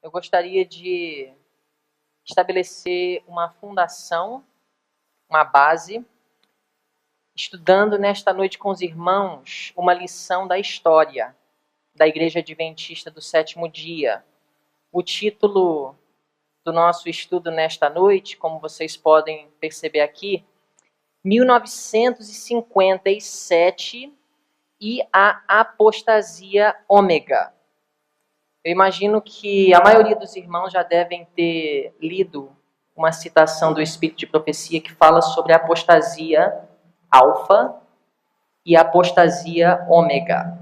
eu gostaria de estabelecer uma fundação, uma base, estudando nesta noite com os irmãos uma lição da história da Igreja Adventista do Sétimo Dia. O título do nosso estudo nesta noite, como vocês podem perceber aqui, 1957 e a apostasia ômega. Eu imagino que a maioria dos irmãos já devem ter lido uma citação do Espírito de Profecia que fala sobre a apostasia alfa e a apostasia ômega.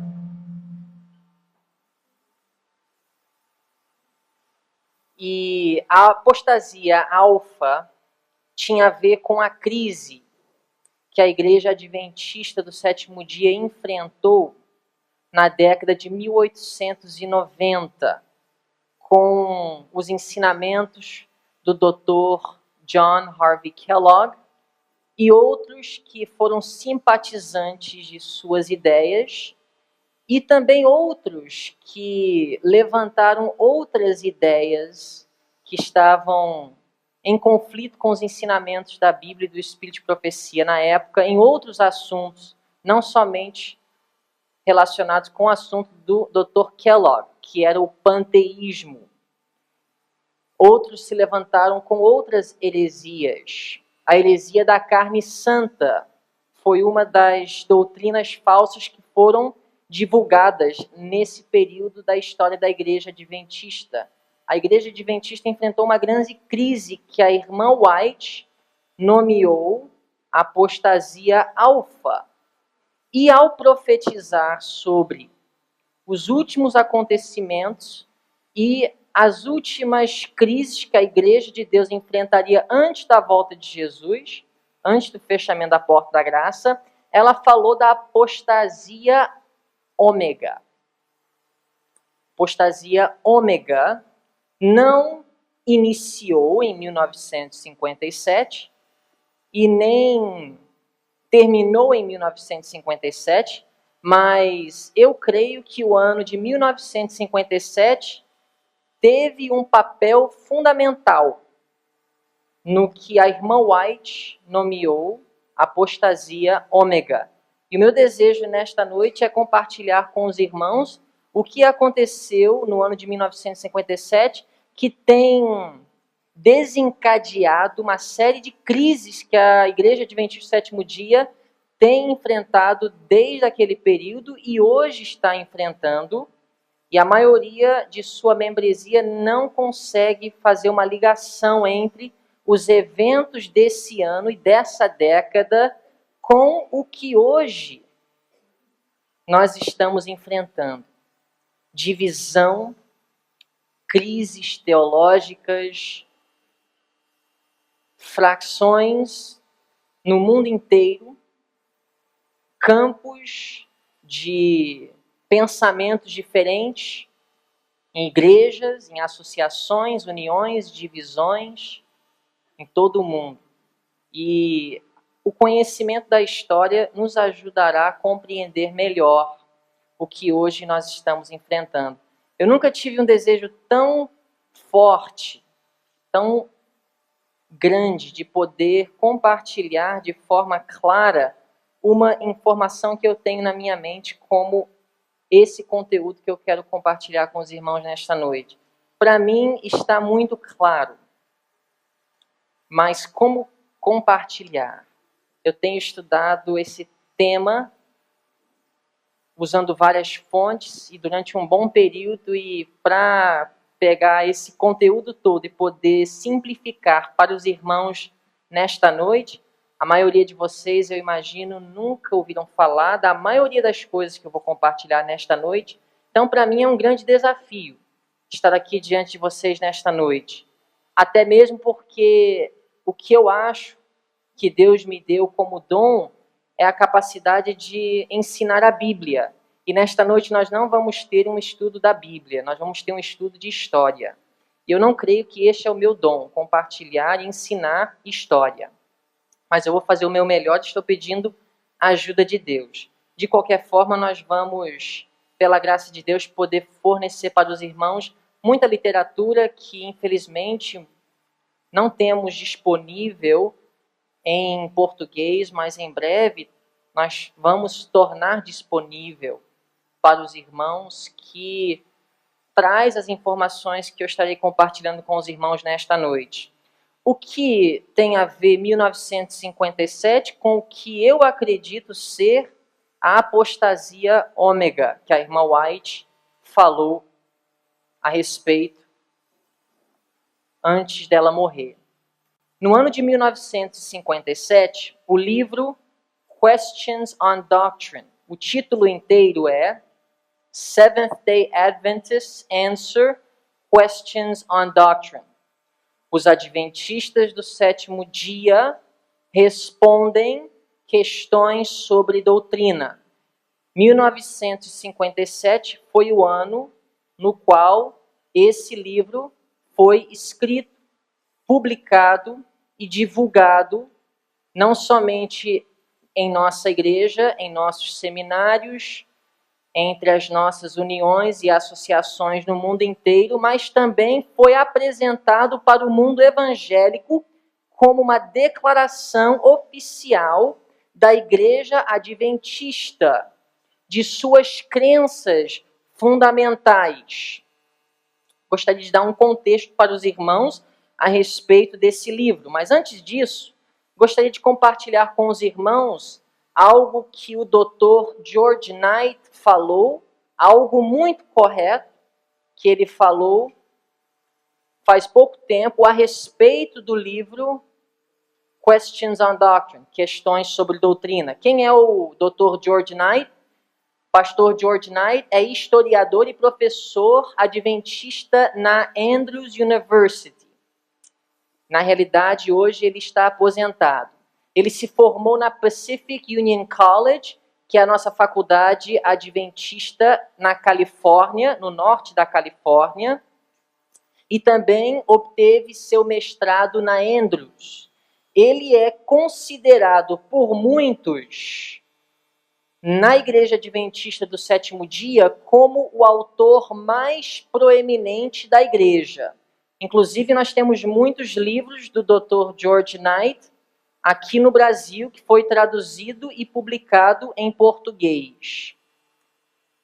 E a apostasia alfa tinha a ver com a crise que a Igreja Adventista do Sétimo Dia enfrentou na década de 1890, com os ensinamentos do Dr. John Harvey Kellogg e outros que foram simpatizantes de suas ideias, e também outros que levantaram outras ideias que estavam em conflito com os ensinamentos da Bíblia e do Espírito de Profecia na época, em outros assuntos, não somente relacionados com o assunto do Dr. Kellogg, que era o panteísmo. Outros se levantaram com outras heresias. A heresia da carne santa foi uma das doutrinas falsas que foram divulgadas nesse período da história da Igreja Adventista. A Igreja Adventista enfrentou uma grande crise que a irmã White nomeou apostasia alfa. E ao profetizar sobre os últimos acontecimentos e as últimas crises que a Igreja de Deus enfrentaria antes da volta de Jesus, antes do fechamento da porta da graça, ela falou da apostasia ômega. Apostasia ômega não iniciou em 1957 e nem terminou em 1957, mas eu creio que o ano de 1957 teve um papel fundamental no que a irmã White nomeou apostasia ômega. E o meu desejo nesta noite é compartilhar com os irmãos o que aconteceu no ano de 1957, que tem desencadeado uma série de crises que a Igreja Adventista do Sétimo Dia tem enfrentado desde aquele período e hoje está enfrentando, e a maioria de sua membresia não consegue fazer uma ligação entre os eventos desse ano e dessa década com o que hoje nós estamos enfrentando. Divisão, crises teológicas, fracções no mundo inteiro, campos de pensamentos diferentes em igrejas, em associações, uniões, divisões, em todo o mundo. E o conhecimento da história nos ajudará a compreender melhor o que hoje nós estamos enfrentando. Eu nunca tive um desejo tão forte, tão grande de poder compartilhar de forma clara uma informação que eu tenho na minha mente como esse conteúdo que eu quero compartilhar com os irmãos nesta noite. Para mim está muito claro, mas como compartilhar? Eu tenho estudado esse tema usando várias fontes e durante um bom período, e para pegar esse conteúdo todo e poder simplificar para os irmãos nesta noite, a maioria de vocês, eu imagino, nunca ouviram falar da maioria das coisas que eu vou compartilhar nesta noite. Então, para mim é um grande desafio estar aqui diante de vocês nesta noite. Até mesmo porque o que eu acho que Deus me deu como dom é a capacidade de ensinar a Bíblia. E nesta noite nós não vamos ter um estudo da Bíblia, nós vamos ter um estudo de história. E eu não creio que este é o meu dom, compartilhar e ensinar história. Mas eu vou fazer o meu melhor, estou pedindo a ajuda de Deus. De qualquer forma, nós vamos, pela graça de Deus, poder fornecer para os irmãos muita literatura que, infelizmente, não temos disponível em português, mas em breve nós vamos tornar disponível para os irmãos, que traz as informações que eu estarei compartilhando com os irmãos nesta noite. O que tem a ver 1957 com o que eu acredito ser a apostasia ômega, que a irmã White falou a respeito antes dela morrer. No ano de 1957, o livro Questions on Doctrine, o título inteiro é Seventh-day Adventists Answer Questions on Doctrine. Os adventistas do sétimo dia respondem questões sobre doutrina. 1957 foi o ano no qual esse livro foi escrito, publicado e divulgado, não somente em nossa igreja, em nossos seminários, entre as nossas uniões e associações no mundo inteiro, mas também foi apresentado para o mundo evangélico como uma declaração oficial da Igreja Adventista, de suas crenças fundamentais. Gostaria de dar um contexto para os irmãos a respeito desse livro, mas antes disso, gostaria de compartilhar com os irmãos algo que o Dr. George Knight falou, algo muito correto que ele falou faz pouco tempo a respeito do livro Questions on Doctrine, questões sobre doutrina. Quem é o Dr. George Knight? Pastor George Knight é historiador e professor adventista na Andrews University. Na realidade, hoje ele está aposentado. Ele se formou na Pacific Union College, que é a nossa faculdade adventista na Califórnia, no norte da Califórnia, e também obteve seu mestrado na Andrews. Ele é considerado por muitos na Igreja Adventista do Sétimo Dia como o autor mais proeminente da igreja. Inclusive, nós temos muitos livros do Dr. George Knight aqui no Brasil, que foi traduzido e publicado em português.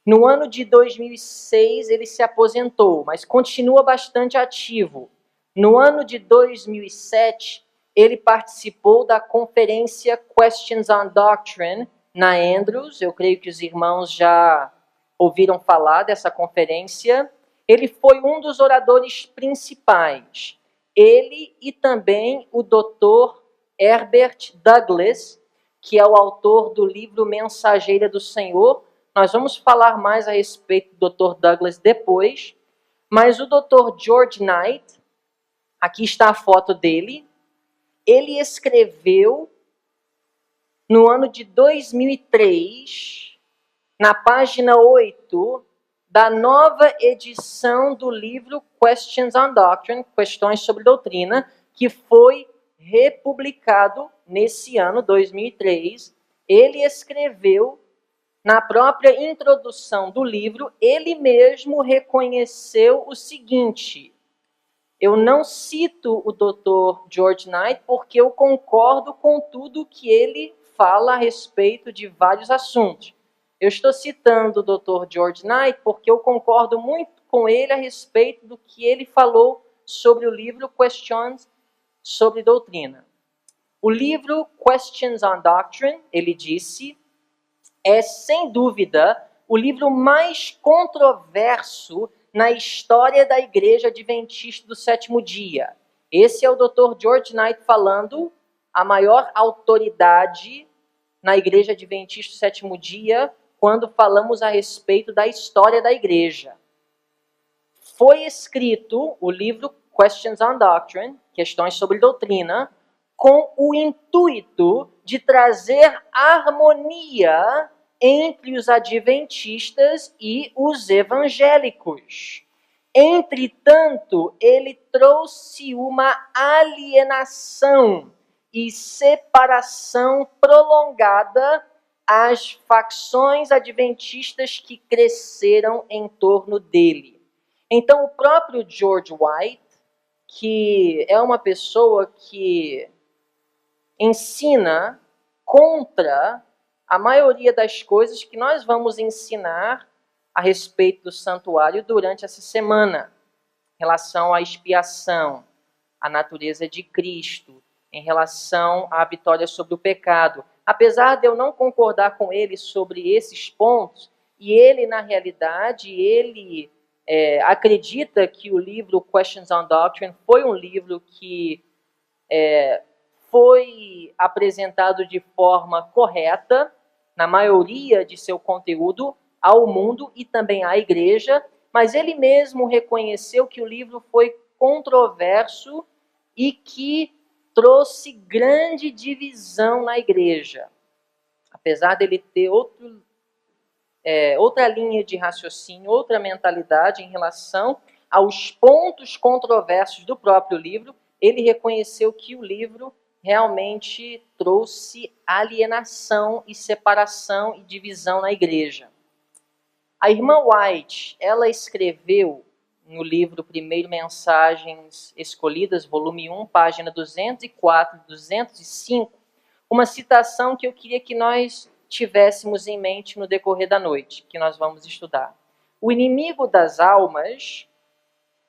No ano de 2006, ele se aposentou, mas continua bastante ativo. No ano de 2007, ele participou da conferência Questions on Doctrine, na Andrews. Eu creio que os irmãos já ouviram falar dessa conferência. Ele foi um dos oradores principais. Ele e também o Dr. Herbert Douglas, que é o autor do livro Mensageira do Senhor. Nós vamos falar mais a respeito do Dr. Douglas depois. Mas o Dr. George Knight, aqui está a foto dele, ele escreveu no ano de 2003, na página 8 da nova edição do livro Questions on Doctrine, Questões sobre Doutrina, que foi republicado nesse ano, 2003. Ele escreveu, na própria introdução do livro, ele mesmo reconheceu o seguinte: eu não cito o Dr. George Knight porque eu concordo com tudo que ele fala a respeito de vários assuntos. Eu estou citando o Dr. George Knight porque eu concordo muito com ele a respeito do que ele falou sobre o livro Questions sobre Doutrina. O livro Questions on Doctrine, ele disse, é sem dúvida o livro mais controverso na história da Igreja Adventista do Sétimo Dia. Esse é o Dr. George Knight falando, a maior autoridade na Igreja Adventista do Sétimo Dia, quando falamos a respeito da história da Igreja. Foi escrito o livro Questions on Doctrine, Questões sobre Doutrina, com o intuito de trazer harmonia entre os adventistas e os evangélicos. Entretanto, ele trouxe uma alienação e separação prolongada às facções adventistas que cresceram em torno dele. Então, o próprio George White, que é uma pessoa que ensina contra a maioria das coisas que nós vamos ensinar a respeito do santuário durante essa semana, em relação à expiação, à natureza de Cristo, em relação à vitória sobre o pecado. Apesar de eu não concordar com ele sobre esses pontos, e ele, na realidade, ele acredita que o livro Questions on Doctrine foi um livro que foi apresentado de forma correta, na maioria de seu conteúdo, ao mundo e também à igreja, mas ele mesmo reconheceu que o livro foi controverso e que trouxe grande divisão na igreja. Apesar dele ter outra linha de raciocínio, outra mentalidade em relação aos pontos controversos do próprio livro, ele reconheceu que o livro realmente trouxe alienação e separação e divisão na igreja. A irmã White, ela escreveu no livro Primeiro Mensagens Escolhidas, volume 1, página 204 e 205, uma citação que eu queria que nós tivéssemos em mente no decorrer da noite, que nós vamos estudar. O inimigo das almas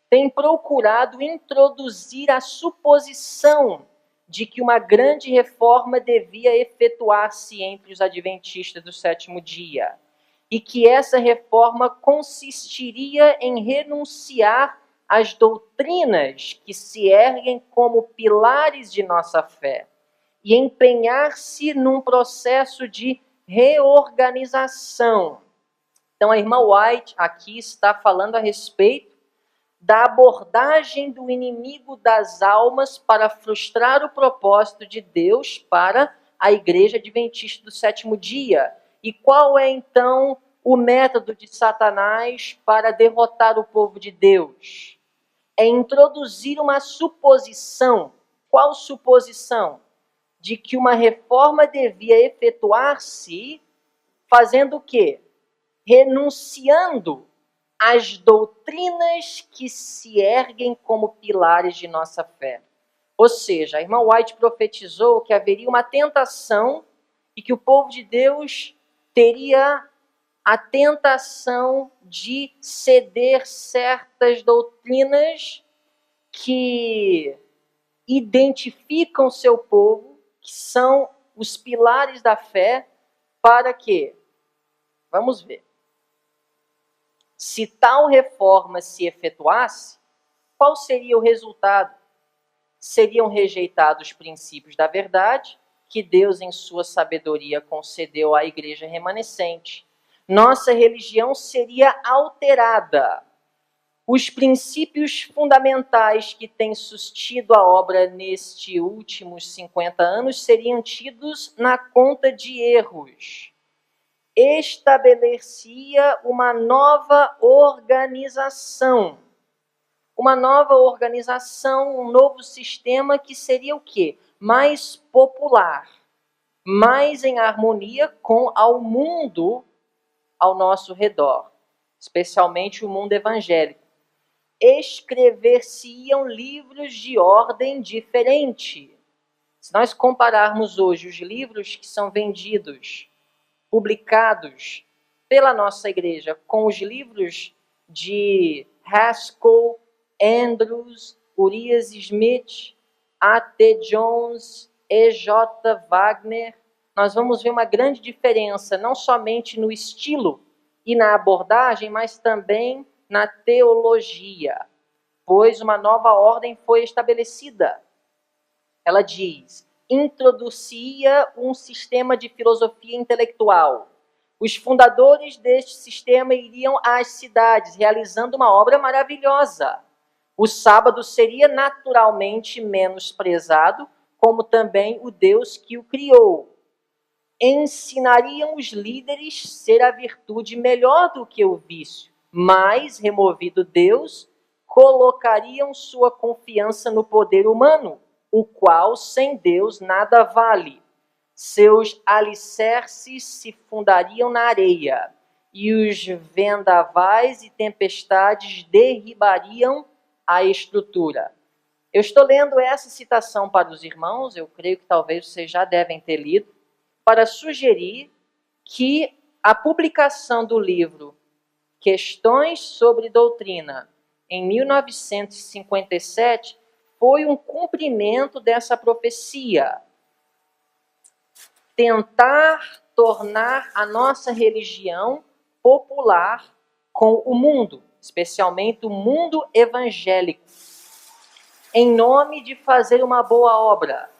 tem procurado introduzir a suposição de que uma grande reforma devia efetuar-se entre os adventistas do sétimo dia, e que essa reforma consistiria em renunciar às doutrinas que se erguem como pilares de nossa fé e empenhar-se num processo de reorganização. Então, a irmã White aqui está falando a respeito da abordagem do inimigo das almas para frustrar o propósito de Deus para a Igreja Adventista do sétimo dia. E qual é, então, o método de Satanás para derrotar o povo de Deus? É introduzir uma suposição. Qual suposição? De que uma reforma devia efetuar-se fazendo o quê? Renunciando às doutrinas que se erguem como pilares de nossa fé. Ou seja, a irmã White profetizou que haveria uma tentação e que o povo de Deus teria a tentação de ceder certas doutrinas que identificam seu povo, que são os pilares da fé, para quê? Vamos ver. Se tal reforma se efetuasse, qual seria o resultado? Seriam rejeitados os princípios da verdade que Deus, em sua sabedoria, concedeu à igreja remanescente. Nossa religião seria alterada. Os princípios fundamentais que têm sustido a obra nestes últimos 50 anos seriam tidos na conta de erros. Estabelecia uma nova organização. Uma nova organização, um novo sistema que seria o quê? Mais popular, mais em harmonia com o mundo ao nosso redor, especialmente o mundo evangélico. Escrever-se-iam livros de ordem diferente. Se nós compararmos hoje os livros que são vendidos, publicados pela nossa igreja, com os livros de Haskell, Andrews, Urias Smith, A.T. Jones, E.J. Wagner, nós vamos ver uma grande diferença, não somente no estilo e na abordagem, mas também na teologia, pois uma nova ordem foi estabelecida. Ela diz: introduzia um sistema de filosofia intelectual. Os fundadores deste sistema iriam às cidades, realizando uma obra maravilhosa. O sábado seria naturalmente menosprezado, como também o Deus que o criou. Ensinariam os líderes ser a virtude melhor do que o vício, mas, removido Deus, colocariam sua confiança no poder humano, o qual, sem Deus, nada vale. Seus alicerces se fundariam na areia, e os vendavais e tempestades derribariam a estrutura. Eu estou lendo essa citação para os irmãos, eu creio que talvez vocês já devem ter lido, para sugerir que a publicação do livro Questões sobre Doutrina, em 1957, foi um cumprimento dessa profecia. Tentar tornar a nossa religião popular com o mundo, especialmente o mundo evangélico, em nome de fazer uma boa obra.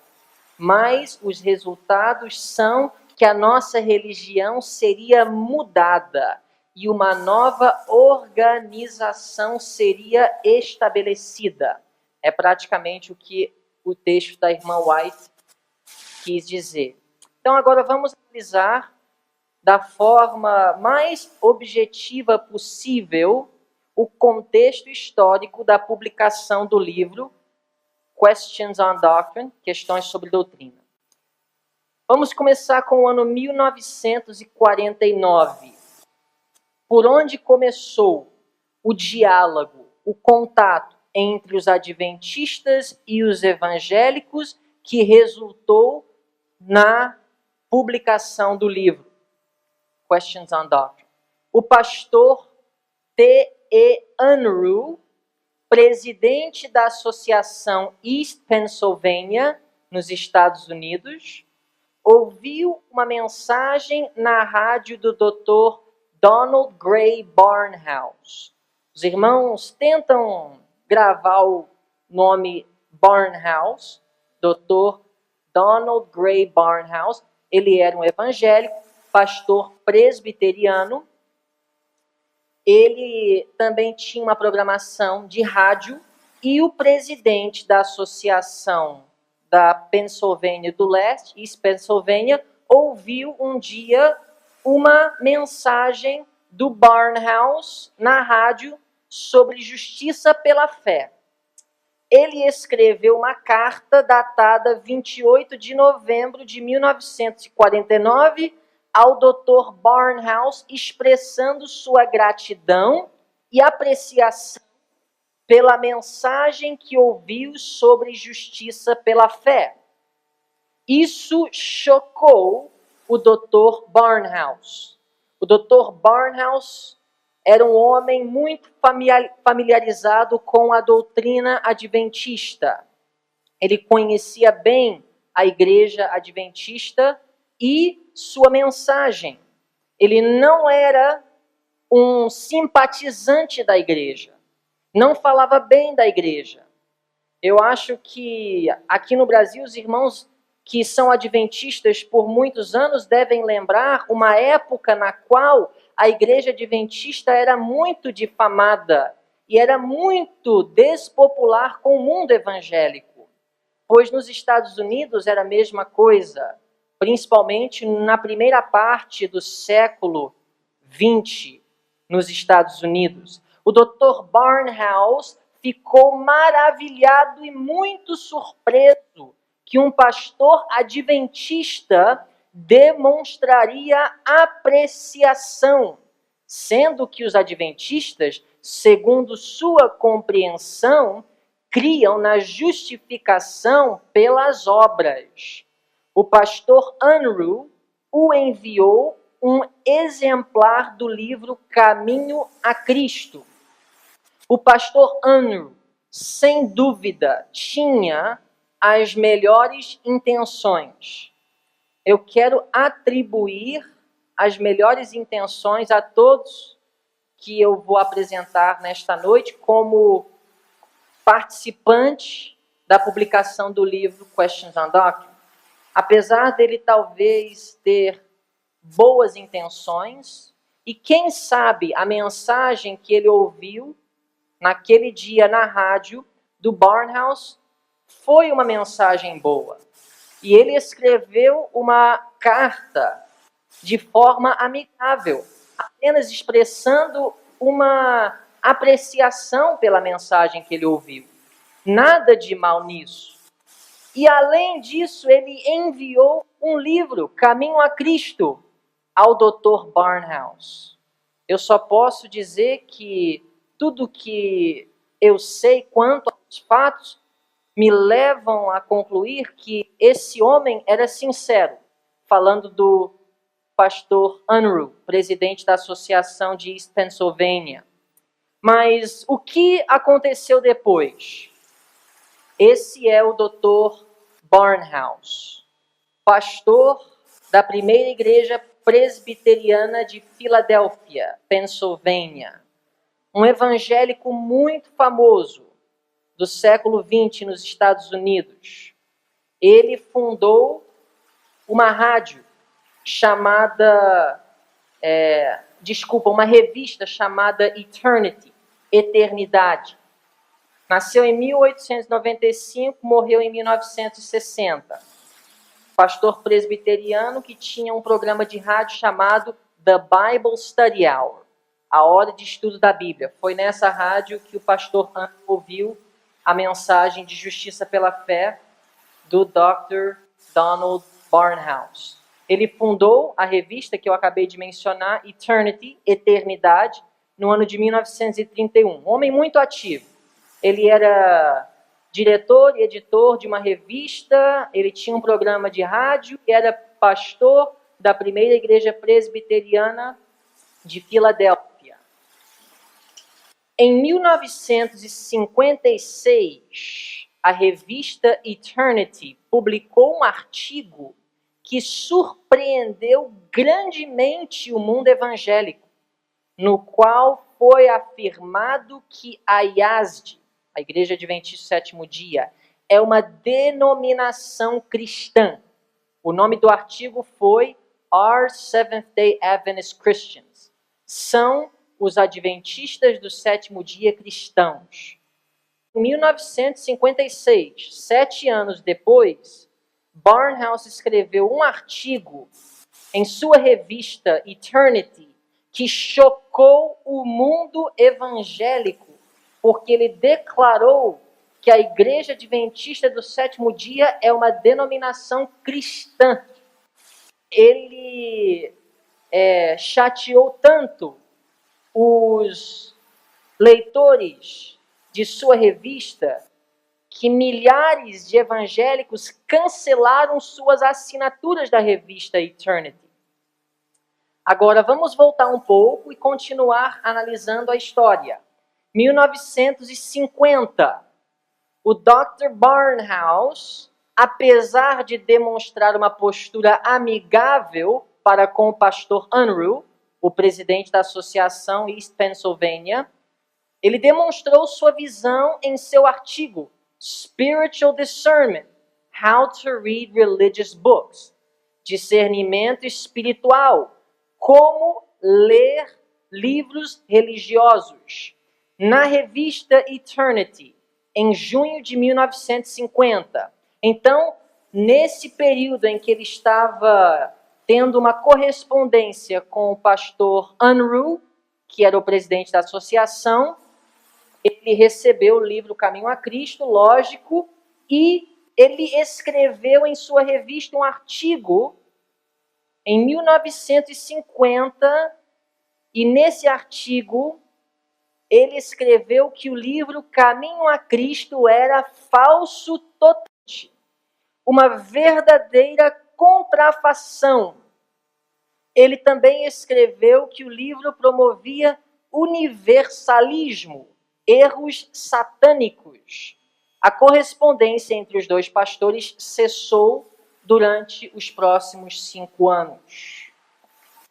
Mas os resultados são que a nossa religião seria mudada e uma nova organização seria estabelecida. É praticamente o que o texto da irmã White quis dizer. Então agora vamos analisar da forma mais objetiva possível o contexto histórico da publicação do livro Questions on Doctrine, Questões sobre Doutrina. Vamos começar com o ano 1949. Por onde começou o diálogo, o contato entre os adventistas e os evangélicos que resultou na publicação do livro Questions on Doctrine. O pastor T.E. Unruh, presidente da Associação East Pennsylvania, nos Estados Unidos, ouviu uma mensagem na rádio do Dr. Donald Gray Barnhouse. Os irmãos tentam gravar o nome Barnhouse, Dr. Donald Gray Barnhouse. Ele era um evangélico, pastor presbiteriano. Ele também tinha uma programação de rádio e o presidente da Associação da Pennsylvania do Leste, East Pennsylvania, ouviu um dia uma mensagem do Barnhouse na rádio sobre justiça pela fé. Ele escreveu uma carta datada 28 de novembro de 1949 ao Dr. Barnhouse, expressando sua gratidão e apreciação pela mensagem que ouviu sobre justiça pela fé. Isso chocou o Dr. Barnhouse. O Dr. Barnhouse era um homem muito familiarizado com a doutrina adventista. Ele conhecia bem a igreja adventista e sua mensagem. Ele não era um simpatizante da igreja. Não falava bem da igreja. Eu acho que aqui no Brasil os irmãos que são adventistas por muitos anos devem lembrar uma época na qual a igreja adventista era muito difamada e era muito despopular com o mundo evangélico. Pois nos Estados Unidos era a mesma coisa, principalmente na primeira parte do século XX nos Estados Unidos. O Dr. Barnhouse ficou maravilhado e muito surpreso que um pastor adventista demonstraria apreciação, sendo que os adventistas, segundo sua compreensão, criam na justificação pelas obras. O pastor Unruh o enviou um exemplar do livro Caminho a Cristo. O pastor Unruh, sem dúvida, tinha as melhores intenções. Eu quero atribuir as melhores intenções a todos que eu vou apresentar nesta noite como participantes da publicação do livro Questions on Doctrine. Apesar dele talvez ter boas intenções, e quem sabe a mensagem que ele ouviu naquele dia na rádio do Barnhouse foi uma mensagem boa. E ele escreveu uma carta de forma amigável, apenas expressando uma apreciação pela mensagem que ele ouviu. Nada de mal nisso. E além disso, ele enviou um livro, Caminho a Cristo, ao Dr. Barnhouse. Eu só posso dizer que tudo que eu sei quanto aos fatos me levam a concluir que esse homem era sincero, falando do pastor Unruh, presidente da Associação de East Pennsylvania. Mas o que aconteceu depois? Esse é o Dr. Barnhouse, pastor da primeira igreja presbiteriana de Filadélfia, Pensilvânia. Um evangélico muito famoso do século XX nos Estados Unidos. Ele fundou uma rádio chamada, uma revista chamada Eternity, Eternidade. Nasceu em 1895, morreu em 1960. Pastor presbiteriano que tinha um programa de rádio chamado The Bible Study Hour, a hora de estudo da Bíblia. Foi nessa rádio que o pastor ouviu a mensagem de justiça pela fé do Dr. Donald Barnhouse. Ele fundou a revista que eu acabei de mencionar, Eternity, Eternidade, no ano de 1931. Um homem muito ativo. Ele era diretor e editor de uma revista, ele tinha um programa de rádio e era pastor da primeira igreja presbiteriana de Filadélfia. Em 1956, a revista Eternity publicou um artigo que surpreendeu grandemente o mundo evangélico, no qual foi afirmado que a IASD, a Igreja Adventista do Sétimo Dia, é uma denominação cristã. O nome do artigo foi Are Seventh-day Adventist Christians? São os Adventistas do Sétimo Dia cristãos. Em 1956, 7 anos depois, Barnhouse escreveu um artigo em sua revista Eternity que chocou o mundo evangélico, porque ele declarou que a Igreja Adventista do Sétimo Dia é uma denominação cristã. Ele chateou tanto os leitores de sua revista que milhares de evangélicos cancelaram suas assinaturas da revista Eternity. Agora vamos voltar um pouco e continuar analisando a história. 1950, o Dr. Barnhouse, apesar de demonstrar uma postura amigável para com o pastor Unruh, o presidente da Associação East Pennsylvania, ele demonstrou sua visão em seu artigo Spiritual Discernment, How to Read Religious Books, discernimento espiritual, como ler livros religiosos, na revista Eternity, em junho de 1950. Então, nesse período em que ele estava tendo uma correspondência com o pastor Unruh, que era o presidente da associação, ele recebeu o livro Caminho a Cristo, lógico, e ele escreveu em sua revista um artigo em 1950, e nesse artigo ele escreveu que o livro Caminho a Cristo era falso totalmente, uma verdadeira contrafação. Ele também escreveu que o livro promovia universalismo, erros satânicos. A correspondência entre os dois pastores cessou durante os próximos 5 anos.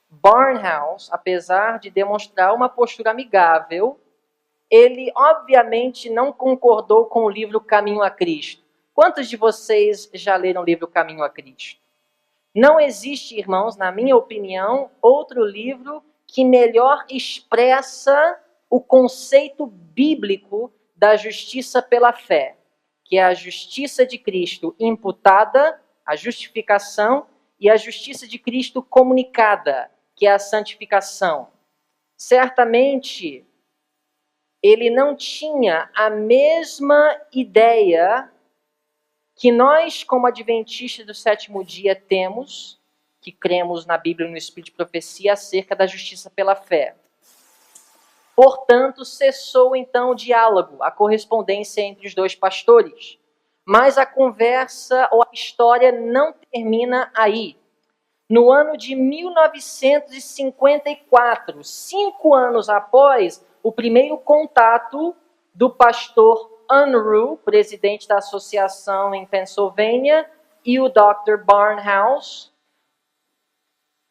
Barnhouse, apesar de demonstrar uma postura amigável, ele obviamente não concordou com o livro Caminho a Cristo. Quantos de vocês já leram o livro Caminho a Cristo? Não existe, irmãos, na minha opinião, outro livro que melhor expressa o conceito bíblico da justiça pela fé, que é a justiça de Cristo imputada, a justificação, e a justiça de Cristo comunicada, que é a santificação. Certamente, ele não tinha a mesma ideia que nós, como adventistas do sétimo dia, temos, que cremos na Bíblia e no Espírito de Profecia, acerca da justiça pela fé. Portanto, cessou então o diálogo, a correspondência entre os dois pastores. Mas a conversa ou a história não termina aí. No ano de 1954, 5 anos após o primeiro contato do pastor Unruh, presidente da associação em Pensilvânia, e o Dr. Barnhouse,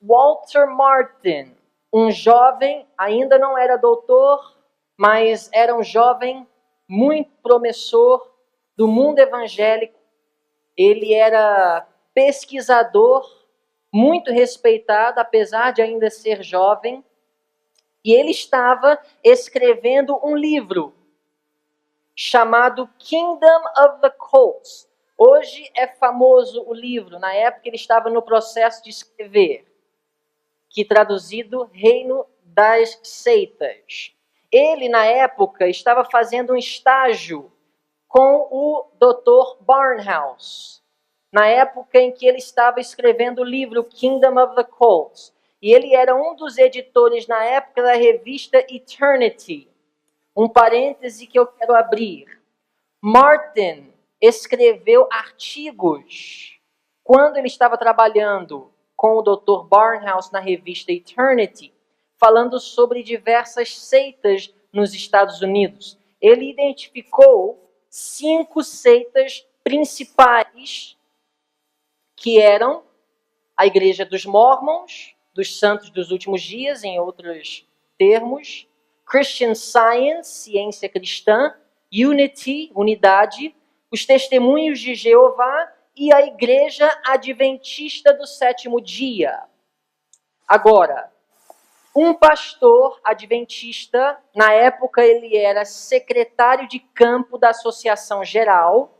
Walter Martin, um jovem, ainda não era doutor, mas era um jovem muito promissor do mundo evangélico. Ele era pesquisador, muito respeitado, apesar de ainda ser jovem. E ele estava escrevendo um livro chamado Kingdom of the Cults. Hoje é famoso o livro, na época ele estava no processo de escrever, que traduzido Reino das Seitas. Ele, na época, estava fazendo um estágio com o Dr. Barnhouse, na época em que ele estava escrevendo o livro Kingdom of the Cults. E ele era um dos editores, na época, da revista Eternity. Um parêntese que eu quero abrir. Martin escreveu artigos quando ele estava trabalhando com o Dr. Barnhouse na revista Eternity, falando sobre diversas seitas nos Estados Unidos. Ele identificou 5 seitas principais, que eram a Igreja dos Mormons, dos Santos dos Últimos Dias, em outros termos, Christian Science, ciência cristã, Unity, unidade, os Testemunhos de Jeová e a Igreja Adventista do Sétimo Dia. Agora, um pastor adventista, na época ele era secretário de campo da Associação Geral,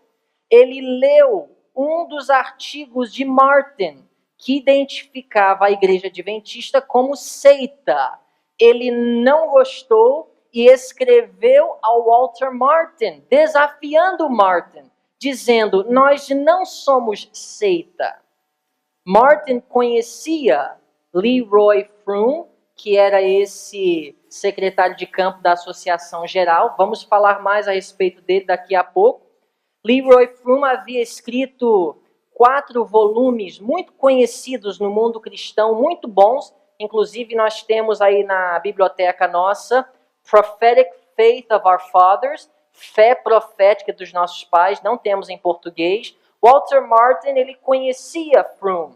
ele leu um dos artigos de Martin, que identificava a Igreja Adventista como seita. Ele não gostou e escreveu ao Walter Martin, desafiando Martin, dizendo: nós não somos seita. Martin conhecia Leroy Froom, que era esse secretário de campo da Associação Geral. Vamos falar mais a respeito dele daqui a pouco. Leroy Froom havia escrito 4 volumes muito conhecidos no mundo cristão, muito bons. Inclusive, nós temos aí na biblioteca nossa, Prophetic Faith of Our Fathers, Fé Profética dos Nossos Pais, não temos em português. Walter Martin, ele conhecia Froom,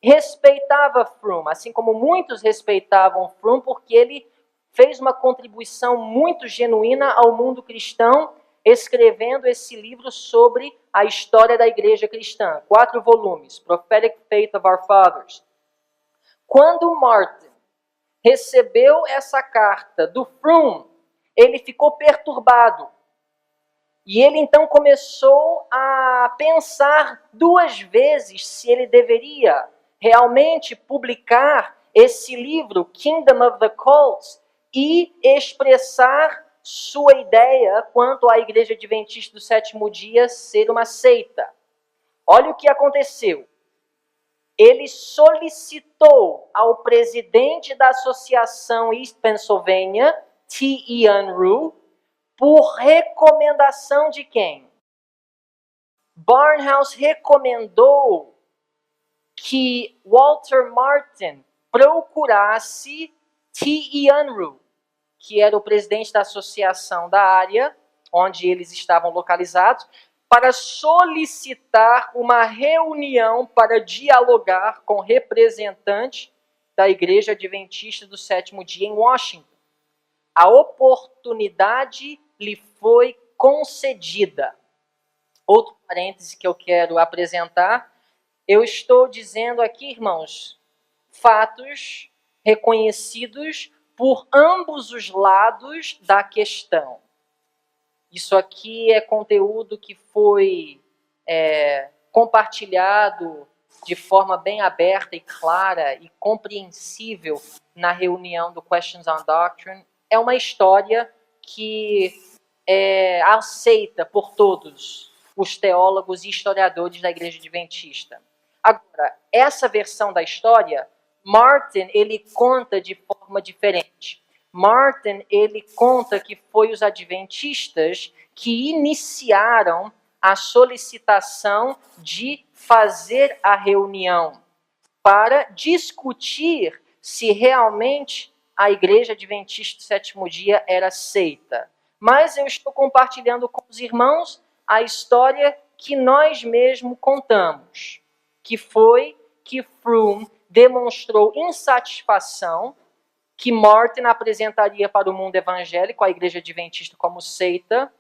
respeitava Froom, assim como muitos respeitavam Froom, porque ele fez uma contribuição muito genuína ao mundo cristão, escrevendo esse livro sobre a história da igreja cristã. 4 volumes, Prophetic Faith of Our Fathers. Quando Martin recebeu essa carta do Froom, ele ficou perturbado. E ele então começou a pensar 2 vezes se ele deveria realmente publicar esse livro, Kingdom of the Cults, e expressar sua ideia quanto à Igreja Adventista do Sétimo Dia ser uma seita. Olha o que aconteceu. Ele solicitou ao presidente da Associação East Pennsylvania, T.E. Unruh, por recomendação de quem? Barnhouse recomendou que Walter Martin procurasse T.E. Unruh, que era o presidente da associação da área onde eles estavam localizados, para solicitar uma reunião para dialogar com representantes da Igreja Adventista do Sétimo Dia em Washington. A oportunidade lhe foi concedida. Outro parêntese que eu quero apresentar, eu estou dizendo aqui, irmãos, fatos reconhecidos por ambos os lados da questão. Isso aqui é conteúdo que foi compartilhado de forma bem aberta e clara e compreensível na reunião do Questions on Doctrine. É uma história que é aceita por todos os teólogos e historiadores da Igreja Adventista. Agora, essa versão da história, Martin, ele conta de forma diferente. Martin, ele conta que foi os adventistas que iniciaram a solicitação de fazer a reunião para discutir se realmente a Igreja Adventista do Sétimo Dia era seita. Mas eu estou compartilhando com os irmãos a história que nós mesmos contamos, que foi que Froome demonstrou insatisfação que Martin apresentaria para o mundo evangélico a Igreja Adventista como seita.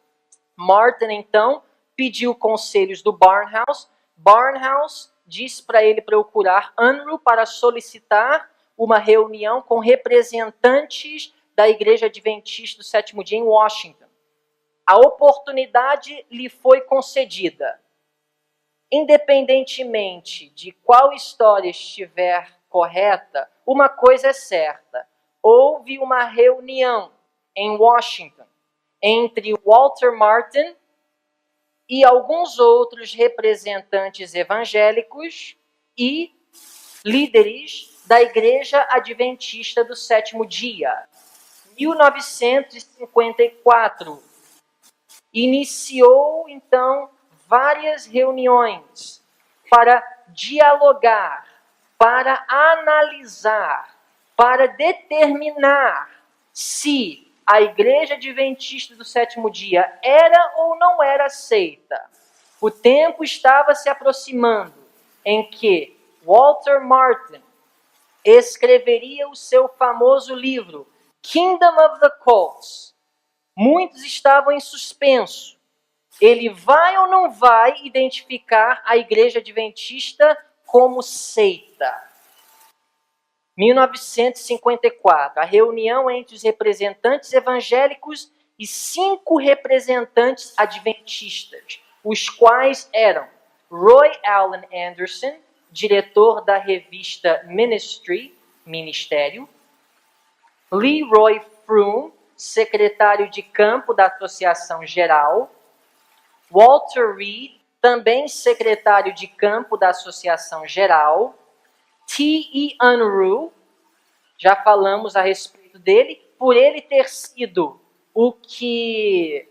Martin, então, pediu conselhos do Barnhouse. Barnhouse disse para ele procurar Unruh para solicitar uma reunião com representantes da Igreja Adventista do Sétimo Dia em Washington. A oportunidade lhe foi concedida. Independentemente de qual história estiver correta, uma coisa é certa. Houve uma reunião em Washington entre Walter Martin e alguns outros representantes evangélicos e líderes da Igreja Adventista do Sétimo Dia. 1954. Iniciou, então, várias reuniões para dialogar, para analisar, para determinar se a Igreja Adventista do Sétimo Dia era ou não era seita. O tempo estava se aproximando em que Walter Martin escreveria o seu famoso livro, Kingdom of the Cults. Muitos estavam em suspenso. Ele vai ou não vai identificar a Igreja Adventista como seita? 1954, a reunião entre os representantes evangélicos e 5 representantes adventistas, os quais eram Roy Allen Anderson, diretor da revista Ministério, Leroy Froome, secretário de campo da Associação Geral, Walter Reed, também secretário de campo da Associação Geral, T.E. Unruh, já falamos a respeito dele, por ele ter sido o que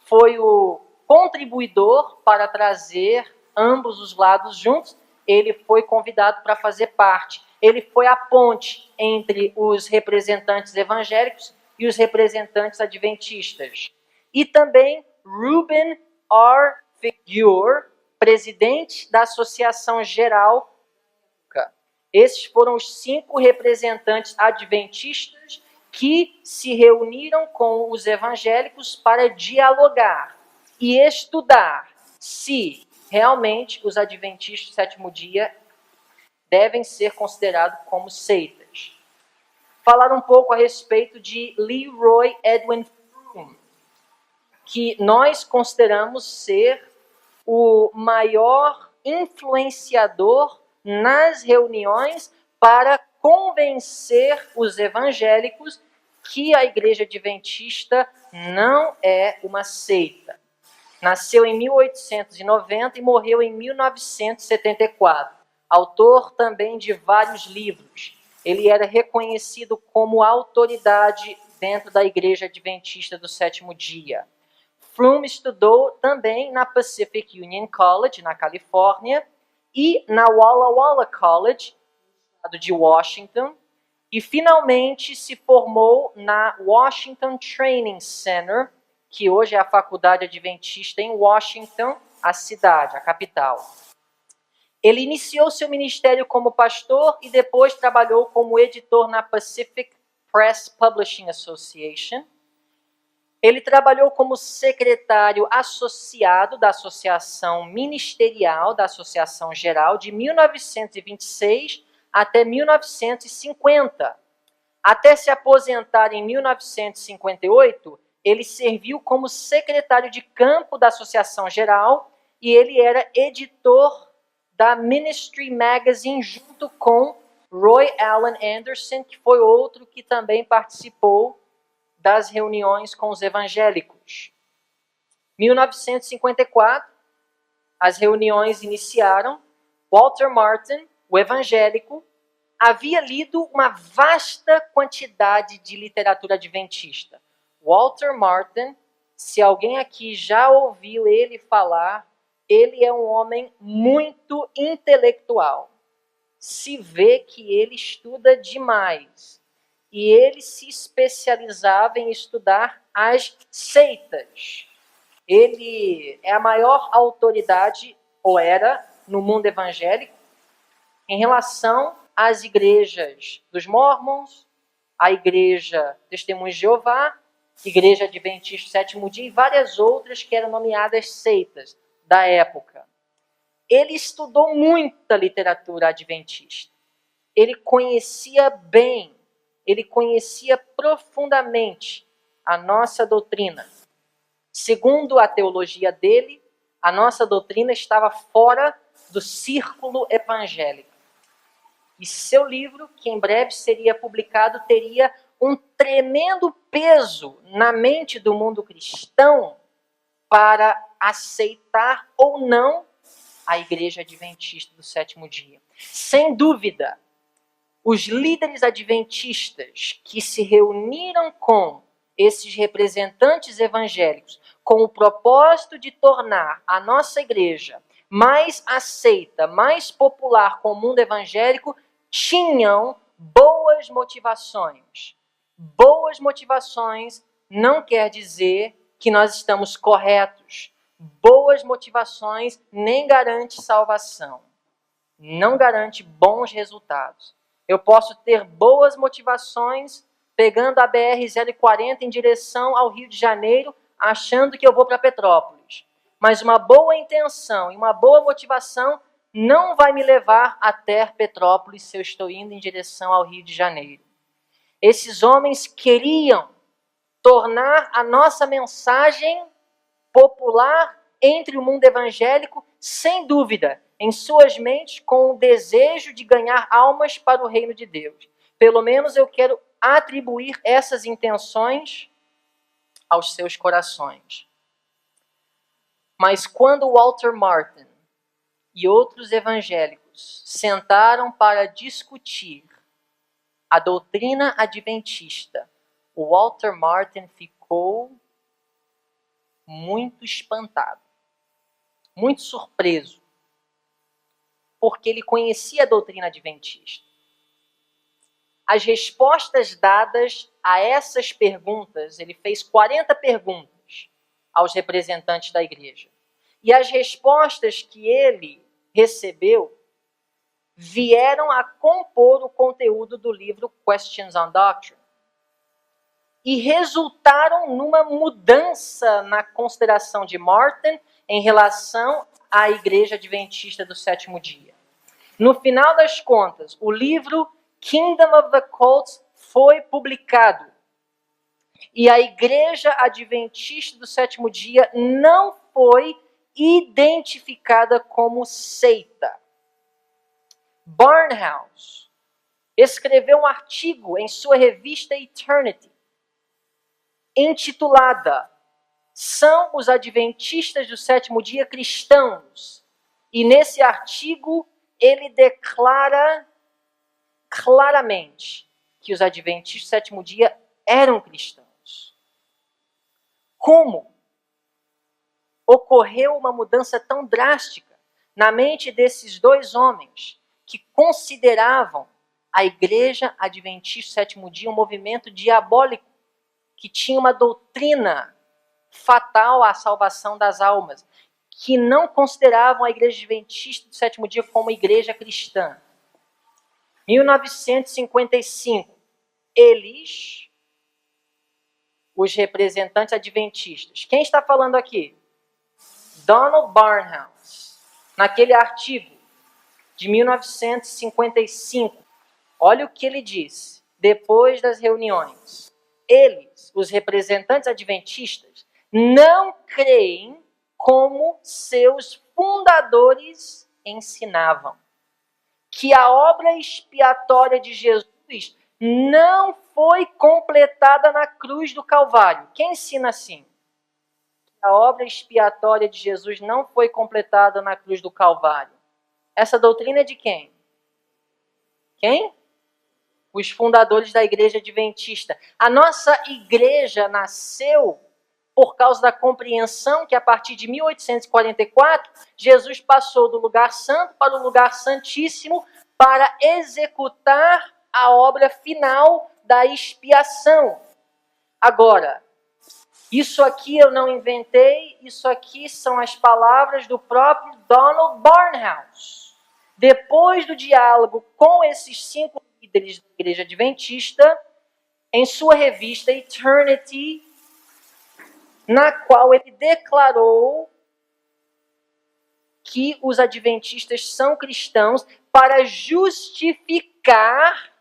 foi o contribuidor para trazer ambos os lados juntos, ele foi convidado para fazer parte. Ele foi a ponte entre os representantes evangélicos e os representantes adventistas. E também Reuben R. Figure, presidente da Associação Geral. Esses foram os 5 representantes adventistas que se reuniram com os evangélicos para dialogar e estudar se realmente os adventistas do sétimo dia devem ser considerados como seitas. Falar um pouco a respeito de Leroy Edwin Froome, que nós consideramos ser o maior influenciador nas reuniões para convencer os evangélicos que a Igreja Adventista não é uma seita. Nasceu em 1890 e morreu em 1974. Autor também de vários livros. Ele era reconhecido como autoridade dentro da Igreja Adventista do Sétimo Dia. Froome estudou também na Pacific Union College, na Califórnia, e na Walla Walla College, no estado de Washington, e finalmente se formou na Washington Training Center, que hoje é a Faculdade Adventista em Washington, a cidade, a capital. Ele iniciou seu ministério como pastor e depois trabalhou como editor na Pacific Press Publishing Association. Ele trabalhou como secretário associado da Associação Ministerial da Associação Geral de 1926 até 1950. Até se aposentar em 1958, ele serviu como secretário de campo da Associação Geral e ele era editor da Ministry Magazine junto com Roy Allen Anderson, que foi outro que também participou das reuniões com os evangélicos. 1954, as reuniões iniciaram. Walter Martin, o evangélico, havia lido uma vasta quantidade de literatura adventista. Walter Martin, se alguém aqui já ouviu ele falar, ele é um homem muito intelectual. Se vê que ele estuda demais. E ele se especializava em estudar as seitas. Ele é a maior autoridade, ou era, no mundo evangélico, em relação às igrejas dos Mormons, a Igreja Testemunhos de Jeová, Igreja Adventista Sétimo Dia e várias outras que eram nomeadas seitas da época. Ele estudou muita literatura adventista. Ele conhecia bem, ele conhecia profundamente a nossa doutrina. Segundo a teologia dele, a nossa doutrina estava fora do círculo evangélico. E seu livro, que em breve seria publicado, teria um tremendo peso na mente do mundo cristão para aceitar ou não a Igreja Adventista do Sétimo Dia. Sem dúvida, os líderes adventistas que se reuniram com esses representantes evangélicos com o propósito de tornar a nossa igreja mais aceita, mais popular com o mundo evangélico, tinham boas motivações. Boas motivações não quer dizer que nós estamos corretos. Boas motivações nem garante salvação. Não garante bons resultados. Eu posso ter boas motivações pegando a BR-040 em direção ao Rio de Janeiro, achando que eu vou para Petrópolis. Mas uma boa intenção e uma boa motivação não vai me levar até Petrópolis se eu estou indo em direção ao Rio de Janeiro. Esses homens queriam tornar a nossa mensagem popular entre o mundo evangélico, sem dúvida, em suas mentes, com o desejo de ganhar almas para o reino de Deus. Pelo menos eu quero atribuir essas intenções aos seus corações. Mas quando Walter Martin e outros evangélicos sentaram para discutir a doutrina adventista, o Walter Martin ficou muito espantado, muito surpreso, porque ele conhecia a doutrina adventista. As respostas dadas a essas perguntas, ele fez 40 perguntas aos representantes da igreja. E as respostas que ele recebeu vieram a compor o conteúdo do livro Questions on Doctrine. E resultaram numa mudança na consideração de Martin em relação à Igreja Adventista do Sétimo Dia. No final das contas, o livro Kingdom of the Cults foi publicado. E a Igreja Adventista do Sétimo Dia não foi identificada como seita. Barnhouse escreveu um artigo em sua revista Eternity, intitulada São os Adventistas do Sétimo Dia Cristãos? E nesse artigo ele declara claramente que os Adventistas do Sétimo Dia eram cristãos. Como ocorreu uma mudança tão drástica na mente desses dois homens que consideravam a Igreja Adventista do Sétimo Dia um movimento diabólico, que tinha uma doutrina fatal à salvação das almas, que não consideravam a Igreja Adventista do Sétimo Dia como igreja cristã. 1955, eles, os representantes adventistas. Quem está falando aqui? Donald Barnhouse, naquele artigo de 1955. Olha o que ele disse depois das reuniões. Eles, os representantes adventistas, não creem como seus fundadores ensinavam. Que a obra expiatória de Jesus não foi completada na cruz do Calvário. Quem ensina assim? A obra expiatória de Jesus não foi completada na cruz do Calvário. Essa doutrina é de quem? Quem? os fundadores da Igreja Adventista. A nossa igreja nasceu por causa da compreensão que a partir de 1844, Jesus passou do lugar santo para o lugar santíssimo para executar a obra final da expiação. Agora, isso aqui eu não inventei, isso aqui são as palavras do próprio Donald Barnhouse. Depois do diálogo com esses 5 líderes da Igreja Adventista, em sua revista Eternity, na qual ele declarou que os adventistas são cristãos para justificar,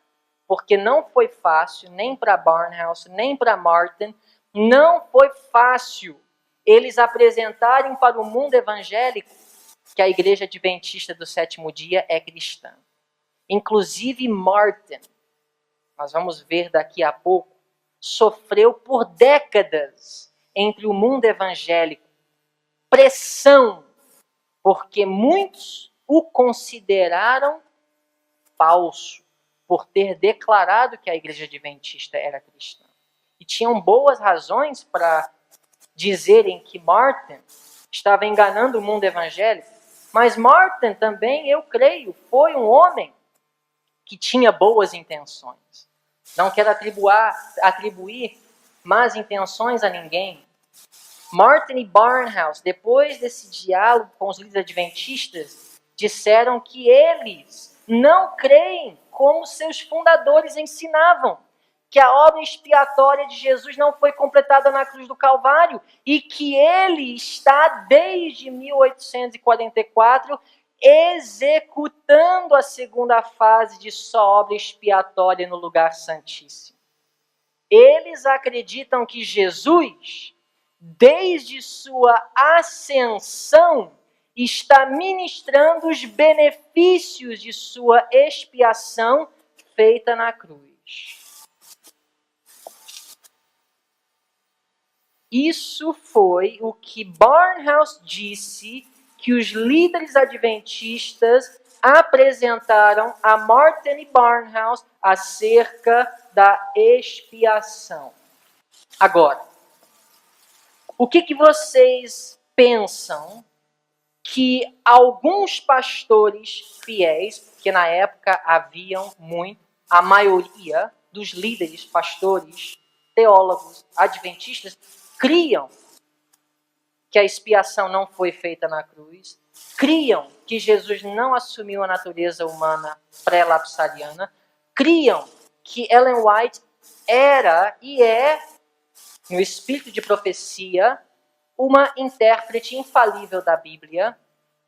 porque não foi fácil, nem para Barnhouse, nem para Martin, não foi fácil eles apresentarem para o mundo evangélico que a Igreja Adventista do Sétimo Dia é cristã. Inclusive Martin, nós vamos ver daqui a pouco, sofreu por décadas entre o mundo evangélico pressão, porque muitos o consideraram falso por ter declarado que a Igreja Adventista era cristã. E tinham boas razões para dizerem que Martin estava enganando o mundo evangélico. Mas Martin também, eu creio, foi um homem que tinha boas intenções. Não quero atribuir más intenções a ninguém. Martin e Barnhouse, depois desse diálogo com os líderes adventistas, disseram que eles não creem como seus fundadores ensinavam, que a obra expiatória de Jesus não foi completada na cruz do Calvário e que ele está, desde 1844, executando a segunda fase de sua obra expiatória no lugar santíssimo. Eles acreditam que Jesus, desde sua ascensão, está ministrando os benefícios de sua expiação feita na cruz. Isso foi o que Barnhouse disse que os líderes adventistas apresentaram a Martin e Barnhouse acerca da expiação. Agora, o que vocês pensam que alguns pastores fiéis, porque na época haviam muito, a maioria dos líderes, pastores, teólogos, adventistas, criam que a expiação não foi feita na cruz, criam que Jesus não assumiu a natureza humana pré-lapsariana, criam que Ellen White era e é, no espírito de profecia, uma intérprete infalível da Bíblia.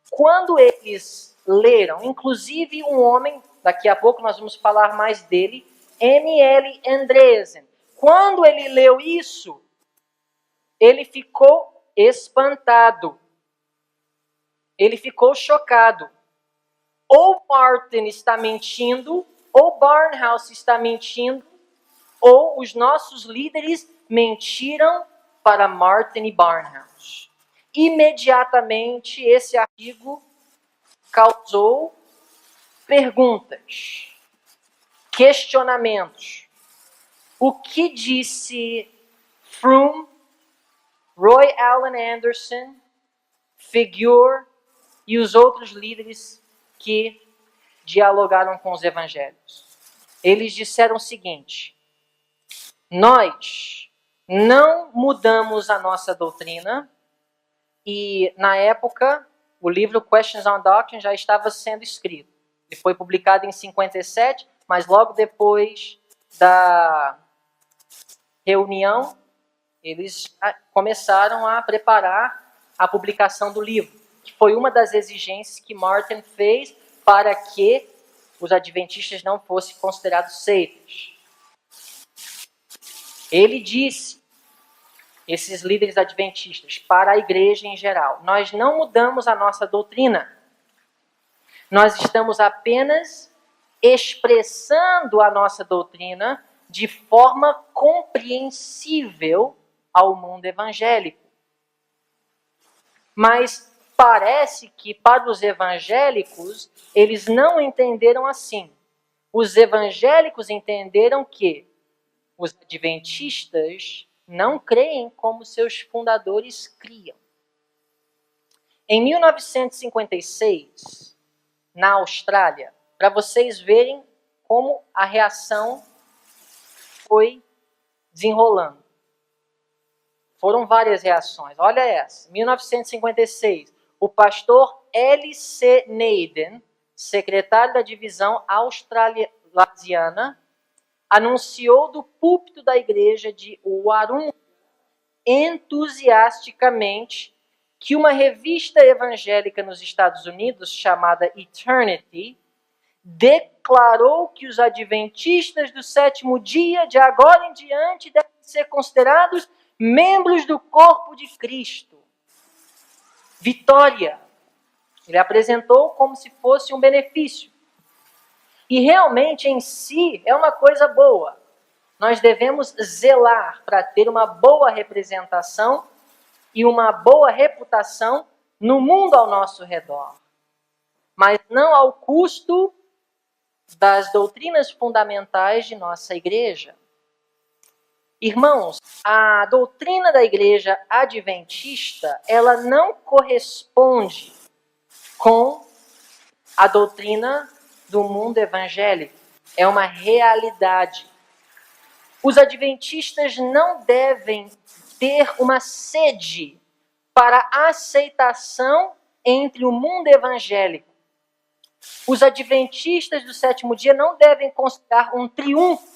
Quando eles leram, inclusive um homem, daqui a pouco nós vamos falar mais dele, M.L. Andresen, quando ele leu isso, ele ficou espantado. Ele ficou chocado. Ou Martin está mentindo, ou Barnhouse está mentindo, ou os nossos líderes mentiram para Martin e Barnhouse. Imediatamente esse artigo causou perguntas, questionamentos. O que disse Fromm, Roy Allen Anderson, Figure e os outros líderes que dialogaram com os evangelhos? Eles disseram o seguinte: nós não mudamos a nossa doutrina, e na época o livro Questions on Doctrine já estava sendo escrito. Ele foi publicado em 57, mas logo depois da reunião, eles começaram a preparar a publicação do livro, que foi uma das exigências que Martin fez para que os adventistas não fossem considerados seitas. Ele disse, esses líderes adventistas, para a igreja em geral: nós não mudamos a nossa doutrina. Nós estamos apenas expressando a nossa doutrina de forma compreensível ao mundo evangélico. Mas parece que para os evangélicos, eles não entenderam assim. os evangélicos entenderam que os adventistas não creem como seus fundadores criam. Em 1956, na Austrália, para vocês verem como a reação foi desenrolando. Foram várias reações. Olha essa. 1956, o pastor L.C. Naden, secretário da divisão australiana, anunciou do púlpito da igreja de Warumia entusiasticamente que uma revista evangélica nos Estados Unidos, chamada Eternity, declarou que os adventistas do sétimo dia, de agora em diante, devem ser considerados membros do corpo de Cristo. Vitória. Ele apresentou como se fosse um benefício. E realmente, em si, é uma coisa boa. Nós devemos zelar para ter uma boa representação e uma boa reputação no mundo ao nosso redor. Mas não ao custo das doutrinas fundamentais de nossa igreja. Irmãos, a doutrina da igreja adventista, ela não corresponde com a doutrina do mundo evangélico. É uma realidade. Os adventistas não devem ter uma sede para aceitação entre o mundo evangélico. Os adventistas do sétimo dia não devem considerar um triunfo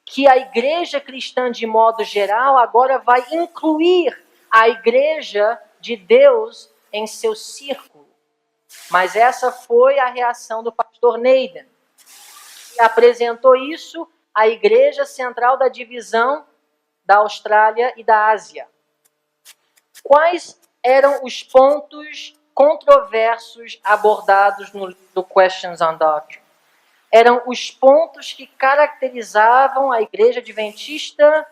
que a igreja cristã, de modo geral, agora vai incluir a igreja de Deus em seu círculo. Mas essa foi a reação do pastor Naden, que apresentou isso à igreja central da divisão da Austrália e da Ásia. Quais eram os pontos controversos abordados no livro Questions on Doctrine? Eram os pontos que caracterizavam a igreja adventista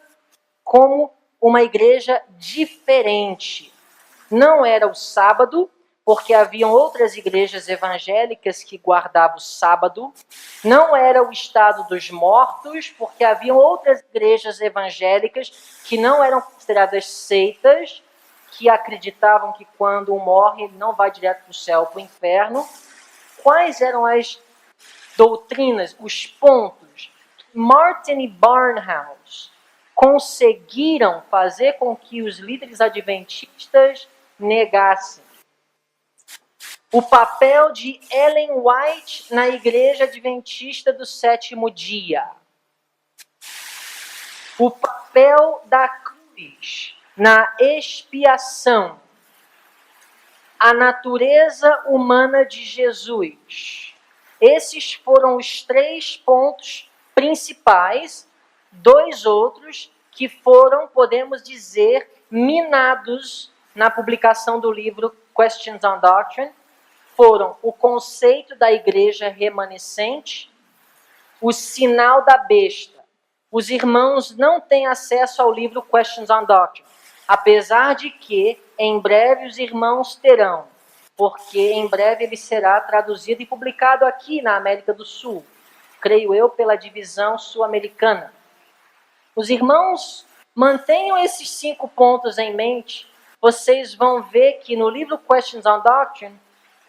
como uma igreja diferente. Não era o sábado, porque haviam outras igrejas evangélicas que guardavam o sábado. Não era o estado dos mortos, porque haviam outras igrejas evangélicas que não eram consideradas seitas, que acreditavam que quando um morre, ele não vai direto para o céu, para o inferno. Quais eram as doutrinas, os pontos que Martin e Barnhouse conseguiram fazer com que os líderes adventistas negassem? O papel de Ellen White na igreja adventista do sétimo dia. O papel da cruz na expiação. A natureza humana de Jesus. Esses foram os 3 pontos principais, 2 outros que foram, podemos dizer, minados na publicação do livro Questions on Doctrine, foram o conceito da igreja remanescente, o sinal da besta. Os irmãos não têm acesso ao livro Questions on Doctrine, apesar de que em breve os irmãos terão, porque em breve ele será traduzido e publicado aqui na América do Sul, creio eu, pela divisão sul-americana. Os irmãos mantenham esses 5 pontos em mente. Vocês vão ver que no livro Questions on Doctrine,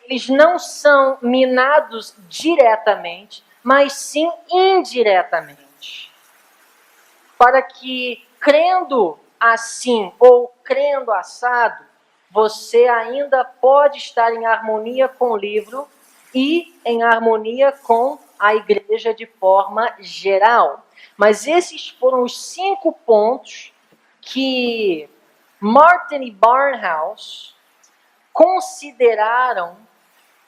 eles não são minados diretamente, mas sim indiretamente. Para que, crendo assim ou crendo assado, você ainda pode estar em harmonia com o livro e em harmonia com a igreja de forma geral. Mas esses foram os 5 pontos que Martin e Barnhouse consideraram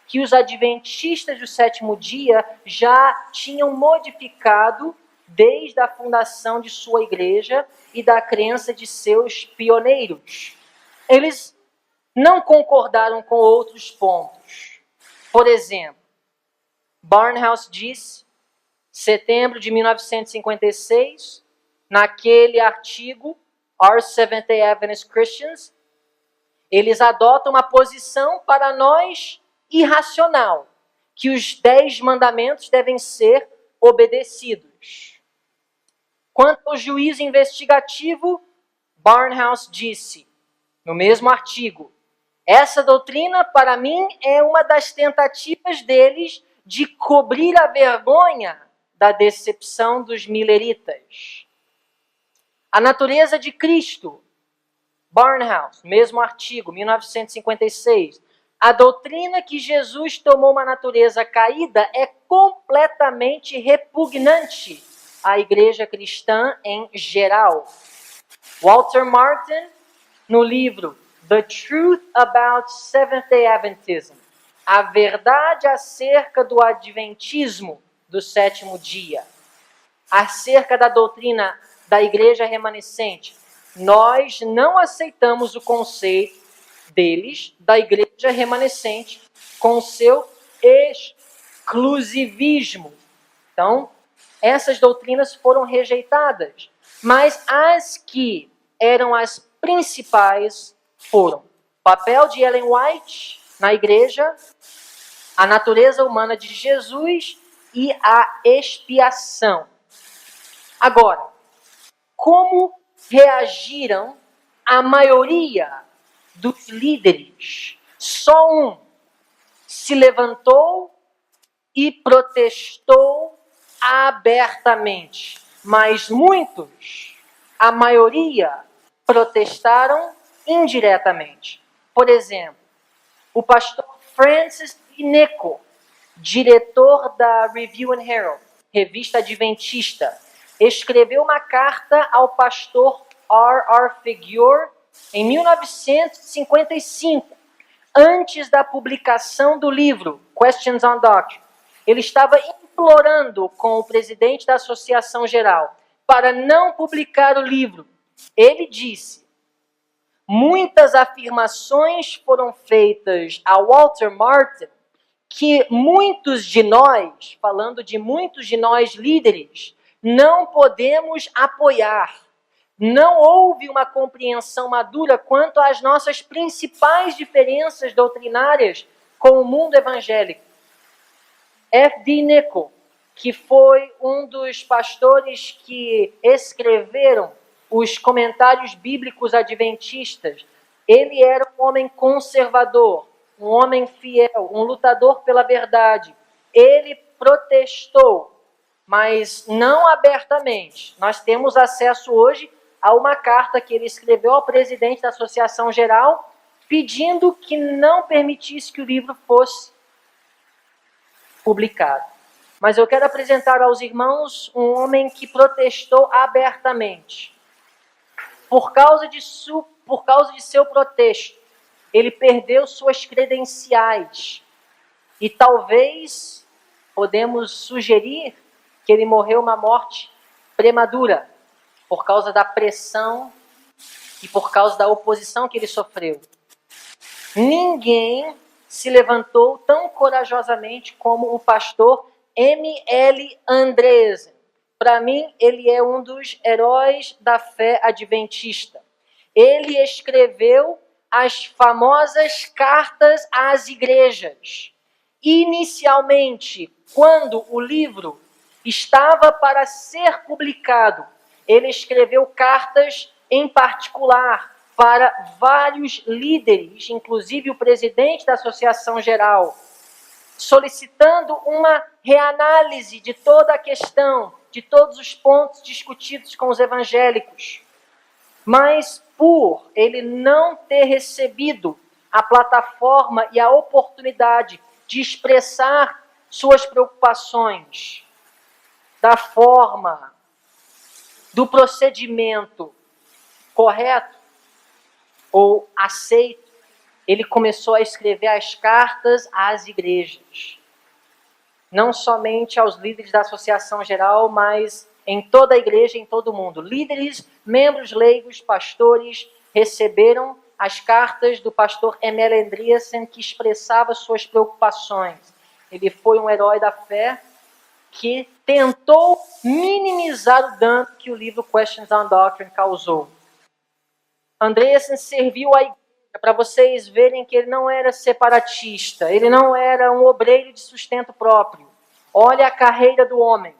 que os adventistas do sétimo dia já tinham modificado desde a fundação de sua igreja e da crença de seus pioneiros. Eles não concordaram com outros pontos. Por exemplo, Barnhouse disse, setembro de 1956, naquele artigo, Are Seventh-day Adventist Christians? Eles adotam uma posição para nós irracional, que os 10 mandamentos devem ser obedecidos. Quanto ao juízo investigativo, Barnhouse disse, no mesmo artigo, essa doutrina, para mim, é uma das tentativas deles de cobrir a vergonha da decepção dos milleritas. A natureza de Cristo, Barnhouse, mesmo artigo, 1956. A doutrina que Jesus tomou uma natureza caída é completamente repugnante à igreja cristã em geral. Walter Martin, no livro The Truth About Seventh-day Adventism, a verdade acerca do adventismo do sétimo dia, acerca da doutrina da igreja remanescente, nós não aceitamos o conceito deles, da igreja remanescente, com seu exclusivismo. Então, essas doutrinas foram rejeitadas, mas as que eram as principais foram o papel de Ellen White na igreja, a natureza humana de Jesus e a expiação. Agora, como reagiram a maioria dos líderes? Só um se levantou e protestou abertamente, mas muitos, a maioria, protestaram indiretamente. Por exemplo, o pastor Francis Nichol, diretor da Review and Herald, revista adventista, escreveu uma carta ao pastor R.R. Figuer em 1955, antes da publicação do livro Questions on Doctrine. Ele estava implorando com o presidente da Associação Geral para não publicar o livro. Ele disse: muitas afirmações foram feitas a Walter Martin que muitos de nós, falando de muitos de nós líderes, não podemos apoiar. Não houve uma compreensão madura quanto às nossas principais diferenças doutrinárias com o mundo evangélico. F.D. Nichol, que foi um dos pastores que escreveram os comentários bíblicos adventistas, ele era um homem conservador, um homem fiel, um lutador pela verdade. Ele protestou, mas não abertamente. Nós temos acesso hoje a uma carta que ele escreveu ao presidente da Associação Geral, pedindo que não permitisse que o livro fosse publicado. Mas eu quero apresentar aos irmãos um homem que protestou abertamente. Por causa de seu protesto, ele perdeu suas credenciais. E talvez podemos sugerir que ele morreu uma morte prematura, por causa da pressão e por causa da oposição que ele sofreu. Ninguém se levantou tão corajosamente como o pastor M.L. Andresen. Para mim, ele é um dos heróis da fé adventista. Ele escreveu as famosas cartas às igrejas. Inicialmente, quando o livro estava para ser publicado, ele escreveu cartas em particular para vários líderes, inclusive o presidente da Associação Geral, solicitando uma reanálise de toda a questão, de todos os pontos discutidos com os evangélicos. Mas por ele não ter recebido a plataforma e a oportunidade de expressar suas preocupações, da forma, do procedimento correto ou aceito, ele começou a escrever as cartas às igrejas. Não somente aos líderes da Associação Geral, mas em toda a igreja, em todo o mundo. Líderes, membros leigos, pastores, receberam as cartas do pastor M.L. Andresen, que expressava suas preocupações. Ele foi um herói da fé que tentou minimizar o dano que o livro Questions on Doctrine causou. Andresen serviu a igreja, para vocês verem que ele não era separatista, ele não era um obreiro de sustento próprio. Olha a carreira do homem.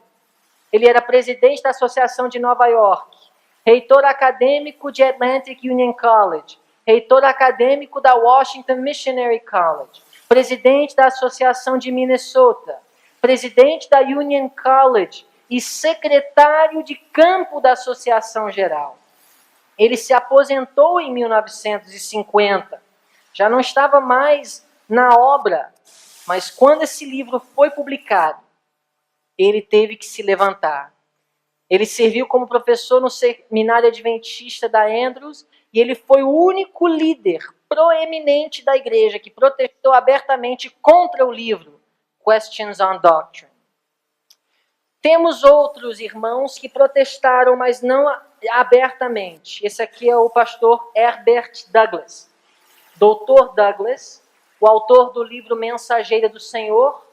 Ele era presidente da Associação de Nova York, reitor acadêmico de Atlantic Union College, reitor acadêmico da Washington Missionary College, presidente da Associação de Minnesota, presidente da Union College e secretário de campo da Associação Geral. Ele se aposentou em 1950, já não estava mais na obra, mas quando esse livro foi publicado, ele teve que se levantar. Ele serviu como professor no seminário adventista da Andrews e ele foi o único líder proeminente da igreja que protestou abertamente contra o livro Questions on Doctrine. Temos outros irmãos que protestaram, mas não abertamente. Esse aqui é o pastor Herbert Douglas. Dr. Douglas, o autor do livro Mensageira do Senhor,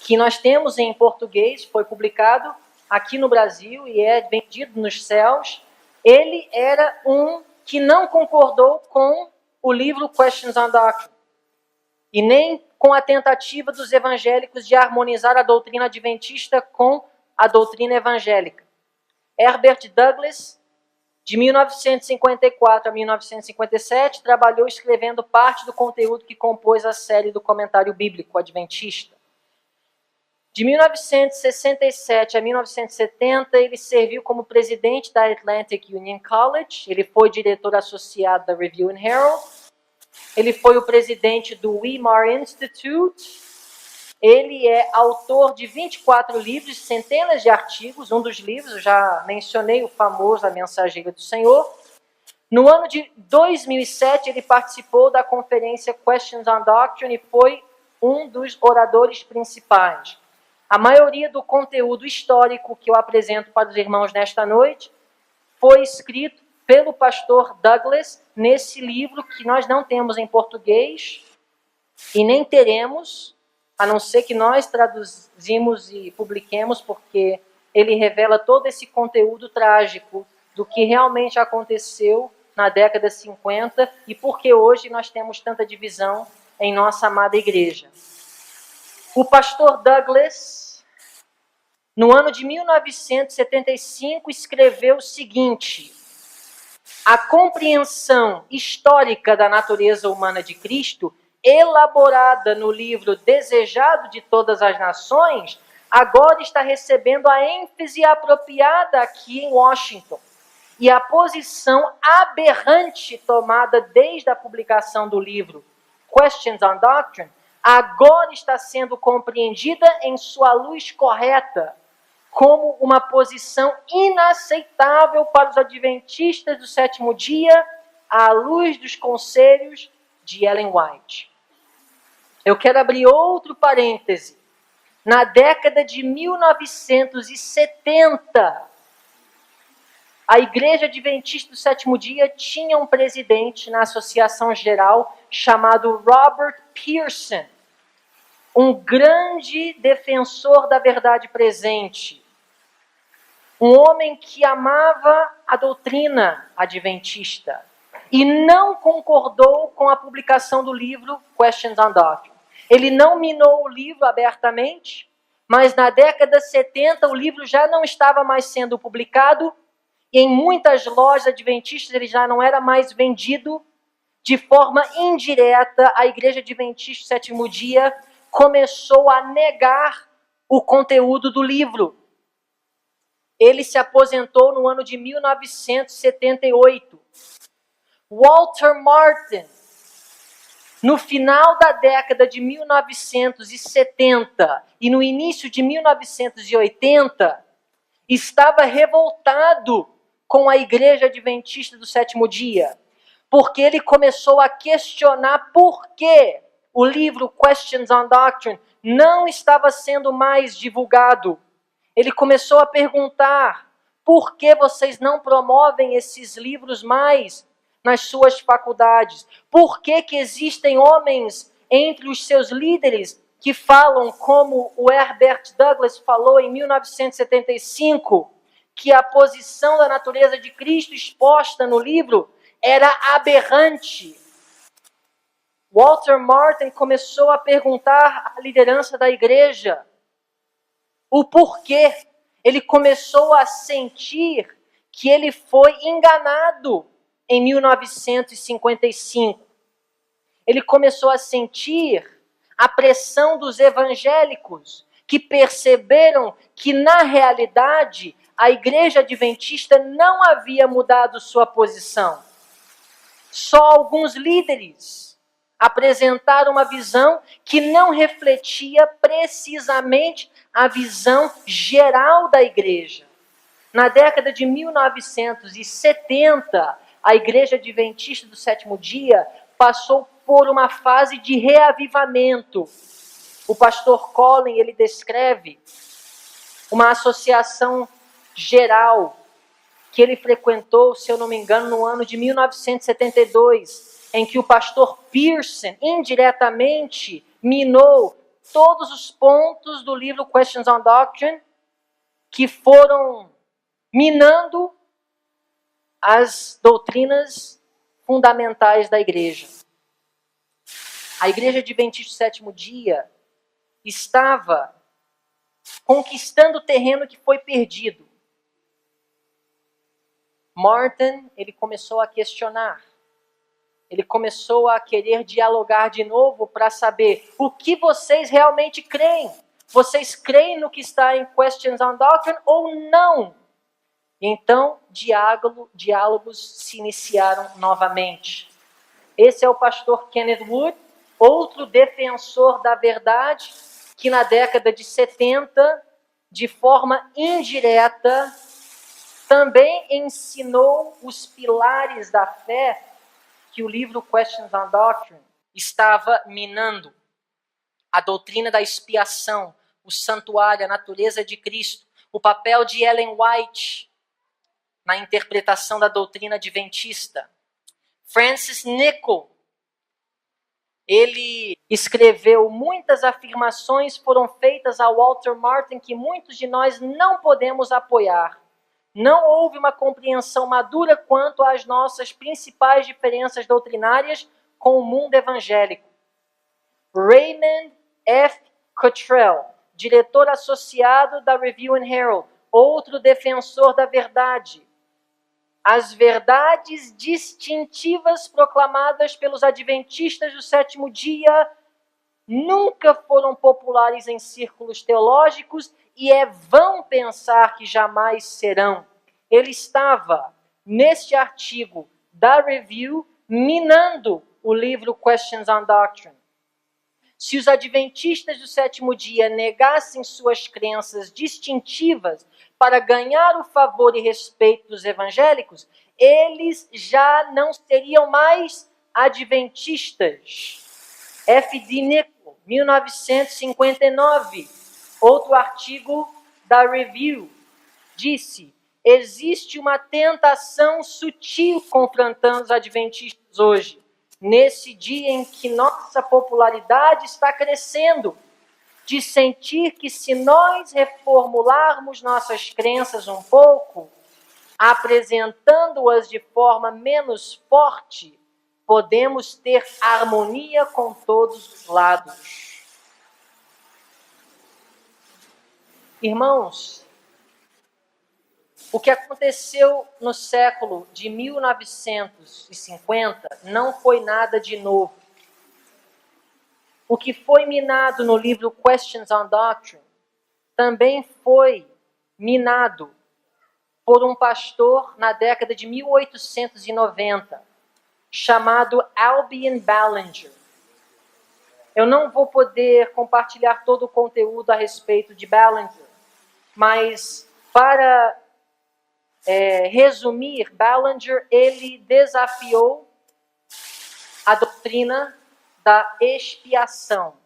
que nós temos em português, foi publicado aqui no Brasil e é vendido nos céus. Ele era um que não concordou com o livro Questions on Doctrine e nem com a tentativa dos evangélicos de harmonizar a doutrina adventista com a doutrina evangélica. Herbert Douglas, de 1954 a 1957, trabalhou escrevendo parte do conteúdo que compôs a série do Comentário Bíblico Adventista. De 1967 a 1970, ele serviu como presidente da Atlantic Union College, ele foi diretor associado da Review and Herald, ele foi o presidente do Weimar Institute, ele é autor de 24 livros, centenas de artigos, um dos livros, eu já mencionei o famoso A Mensageira do Senhor. No ano de 2007, ele participou da conferência Questions on Doctrine e foi um dos oradores principais. A maioria do conteúdo histórico que eu apresento para os irmãos nesta noite foi escrito pelo pastor Douglas nesse livro que nós não temos em português e nem teremos, a não ser que nós traduzimos e publiquemos, porque ele revela todo esse conteúdo trágico do que realmente aconteceu na década de 50 e porque hoje nós temos tanta divisão em nossa amada igreja. O pastor Douglas, no ano de 1975, escreveu o seguinte: a compreensão histórica da natureza humana de Cristo, elaborada no livro Desejado de Todas as Nações, agora está recebendo a ênfase apropriada aqui em Washington. E a posição aberrante tomada desde a publicação do livro Questions on Doctrine, agora está sendo compreendida em sua luz correta, como uma posição inaceitável para os adventistas do sétimo dia, à luz dos conselhos de Ellen White. Eu quero abrir outro parêntese. Na década de 1970, a Igreja Adventista do Sétimo Dia tinha um presidente na Associação Geral chamado Robert Pearson, um grande defensor da verdade presente, um homem que amava a doutrina adventista e não concordou com a publicação do livro Questions on Doctrine. Ele não minou o livro abertamente, mas na década de 70 o livro já não estava mais sendo publicado e em muitas lojas adventistas ele já não era mais vendido. De forma indireta, a Igreja Adventista do Sétimo Dia começou a negar o conteúdo do livro. Ele se aposentou no ano de 1978. Walter Martin, no final da década de 1970 e no início de 1980, estava revoltado com a Igreja Adventista do Sétimo Dia, porque ele começou a questionar por que o livro Questions on Doctrine não estava sendo mais divulgado. Ele começou a perguntar: por que vocês não promovem esses livros mais nas suas faculdades? Por que existem homens entre os seus líderes que falam, como o Herbert Douglas falou em 1975, que a posição da natureza de Cristo exposta no livro era aberrante? Walter Martin começou a perguntar à liderança da igreja o porquê. ele começou a sentir que ele foi enganado em 1955. Ele começou a sentir a pressão dos evangélicos, que perceberam que, na realidade, a Igreja Adventista não havia mudado sua posição. Só alguns líderes apresentaram uma visão que não refletia precisamente a visão geral da igreja. Na década de 1970, a Igreja Adventista do Sétimo Dia passou por uma fase de reavivamento. O pastor Colin, ele descreve uma associação geral que ele frequentou, se eu não me engano, no ano de 1972, em que o pastor Pearson, indiretamente, minou todos os pontos do livro Questions on Doctrine, que foram minando as doutrinas fundamentais da igreja. A Igreja Adventista do Sétimo Dia estava conquistando o terreno que foi perdido. Martin, ele começou a questionar. Ele começou a querer dialogar de novo para saber o que vocês realmente creem. Vocês creem no que está em Questions on Doctrine ou não? Então, diálogos se iniciaram novamente. Esse é o pastor Kenneth Wood, outro defensor da verdade, que na década de 70, de forma indireta, também ensinou os pilares da fé que o livro Questions on Doctrine estava minando. A doutrina da expiação, o santuário, a natureza de Cristo, o papel de Ellen White na interpretação da doutrina adventista. Francis Nichol, ele escreveu muitas afirmações, foram feitas a Walter Martin, que muitos de nós não podemos apoiar. Não houve uma compreensão madura quanto às nossas principais diferenças doutrinárias com o mundo evangélico. Raymond F. Cottrell, diretor associado da Review and Herald, outro defensor da verdade. As verdades distintivas proclamadas pelos adventistas do sétimo dia nunca foram populares em círculos teológicos e é vão pensar que jamais serão. Ele estava, neste artigo da Review, minando o livro Questions on Doctrine. Se os adventistas do sétimo dia negassem suas crenças distintivas para ganhar o favor e respeito dos evangélicos, eles já não seriam mais adventistas. F.D. Nichol, 1959, outro artigo da Review, disse: existe uma tentação sutil confrontando os adventistas hoje, nesse dia em que nossa popularidade está crescendo, de sentir que se nós reformularmos nossas crenças um pouco, apresentando-as de forma menos forte, podemos ter harmonia com todos os lados. Irmãos, o que aconteceu no século de 1950 não foi nada de novo. O que foi minado no livro Questions on Doctrine também foi minado por um pastor na década de 1890, chamado Albion Ballinger. Eu não vou poder compartilhar todo o conteúdo a respeito de Ballinger, mas para resumir, Ballinger, ele desafiou a doutrina da expiação.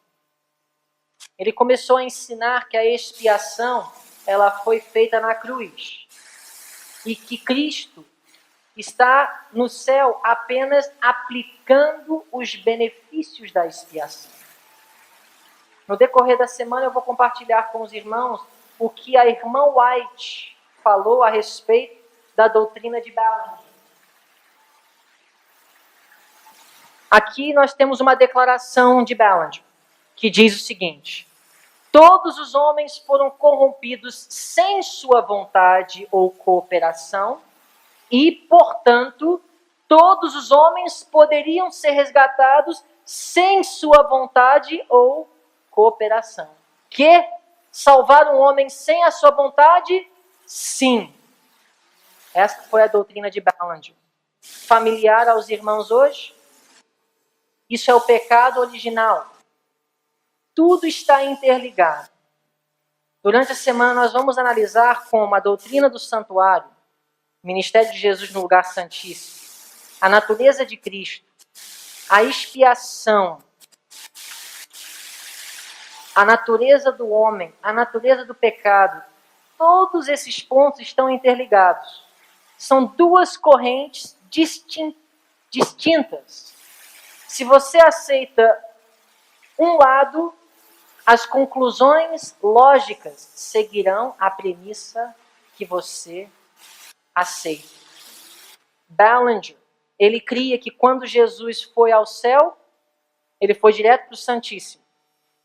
Ele começou a ensinar que a expiação ela foi feita na cruz e que Cristo está no céu apenas aplicando os benefícios da expiação. No decorrer da semana eu vou compartilhar com os irmãos o que a irmã White falou a respeito da doutrina de Ballinger. Aqui nós temos uma declaração de Ballinger, que diz o seguinte: Todos os homens foram corrompidos sem sua vontade ou cooperação e, portanto, todos os homens poderiam ser resgatados sem sua vontade ou cooperação. Que salvar um homem sem a sua vontade? Sim. Esta foi a doutrina de Ballinger. Familiar aos irmãos hoje? Isso é o pecado original. Tudo está interligado. Durante a semana nós vamos analisar como a doutrina do santuário, o ministério de Jesus no lugar santíssimo, a natureza de Cristo, a expiação, a natureza do homem, a natureza do pecado, todos esses pontos estão interligados. São duas correntes distintas. Se você aceita um lado, as conclusões lógicas seguirão a premissa que você aceita. Ballinger, ele cria que quando Jesus foi ao céu, ele foi direto para o Santíssimo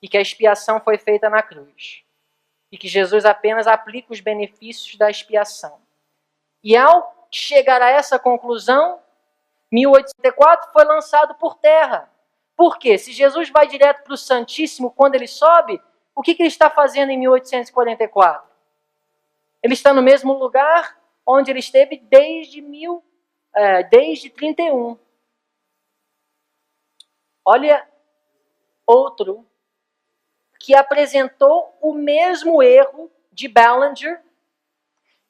e que a expiação foi feita na cruz. E que Jesus apenas aplica os benefícios da expiação. E ao chegar a essa conclusão, 1804 foi lançado por terra. Por quê? Se Jesus vai direto para o Santíssimo quando ele sobe, o que ele está fazendo em 1844? Ele está no mesmo lugar onde ele esteve desde 31. Olha outro que apresentou o mesmo erro de Ballinger,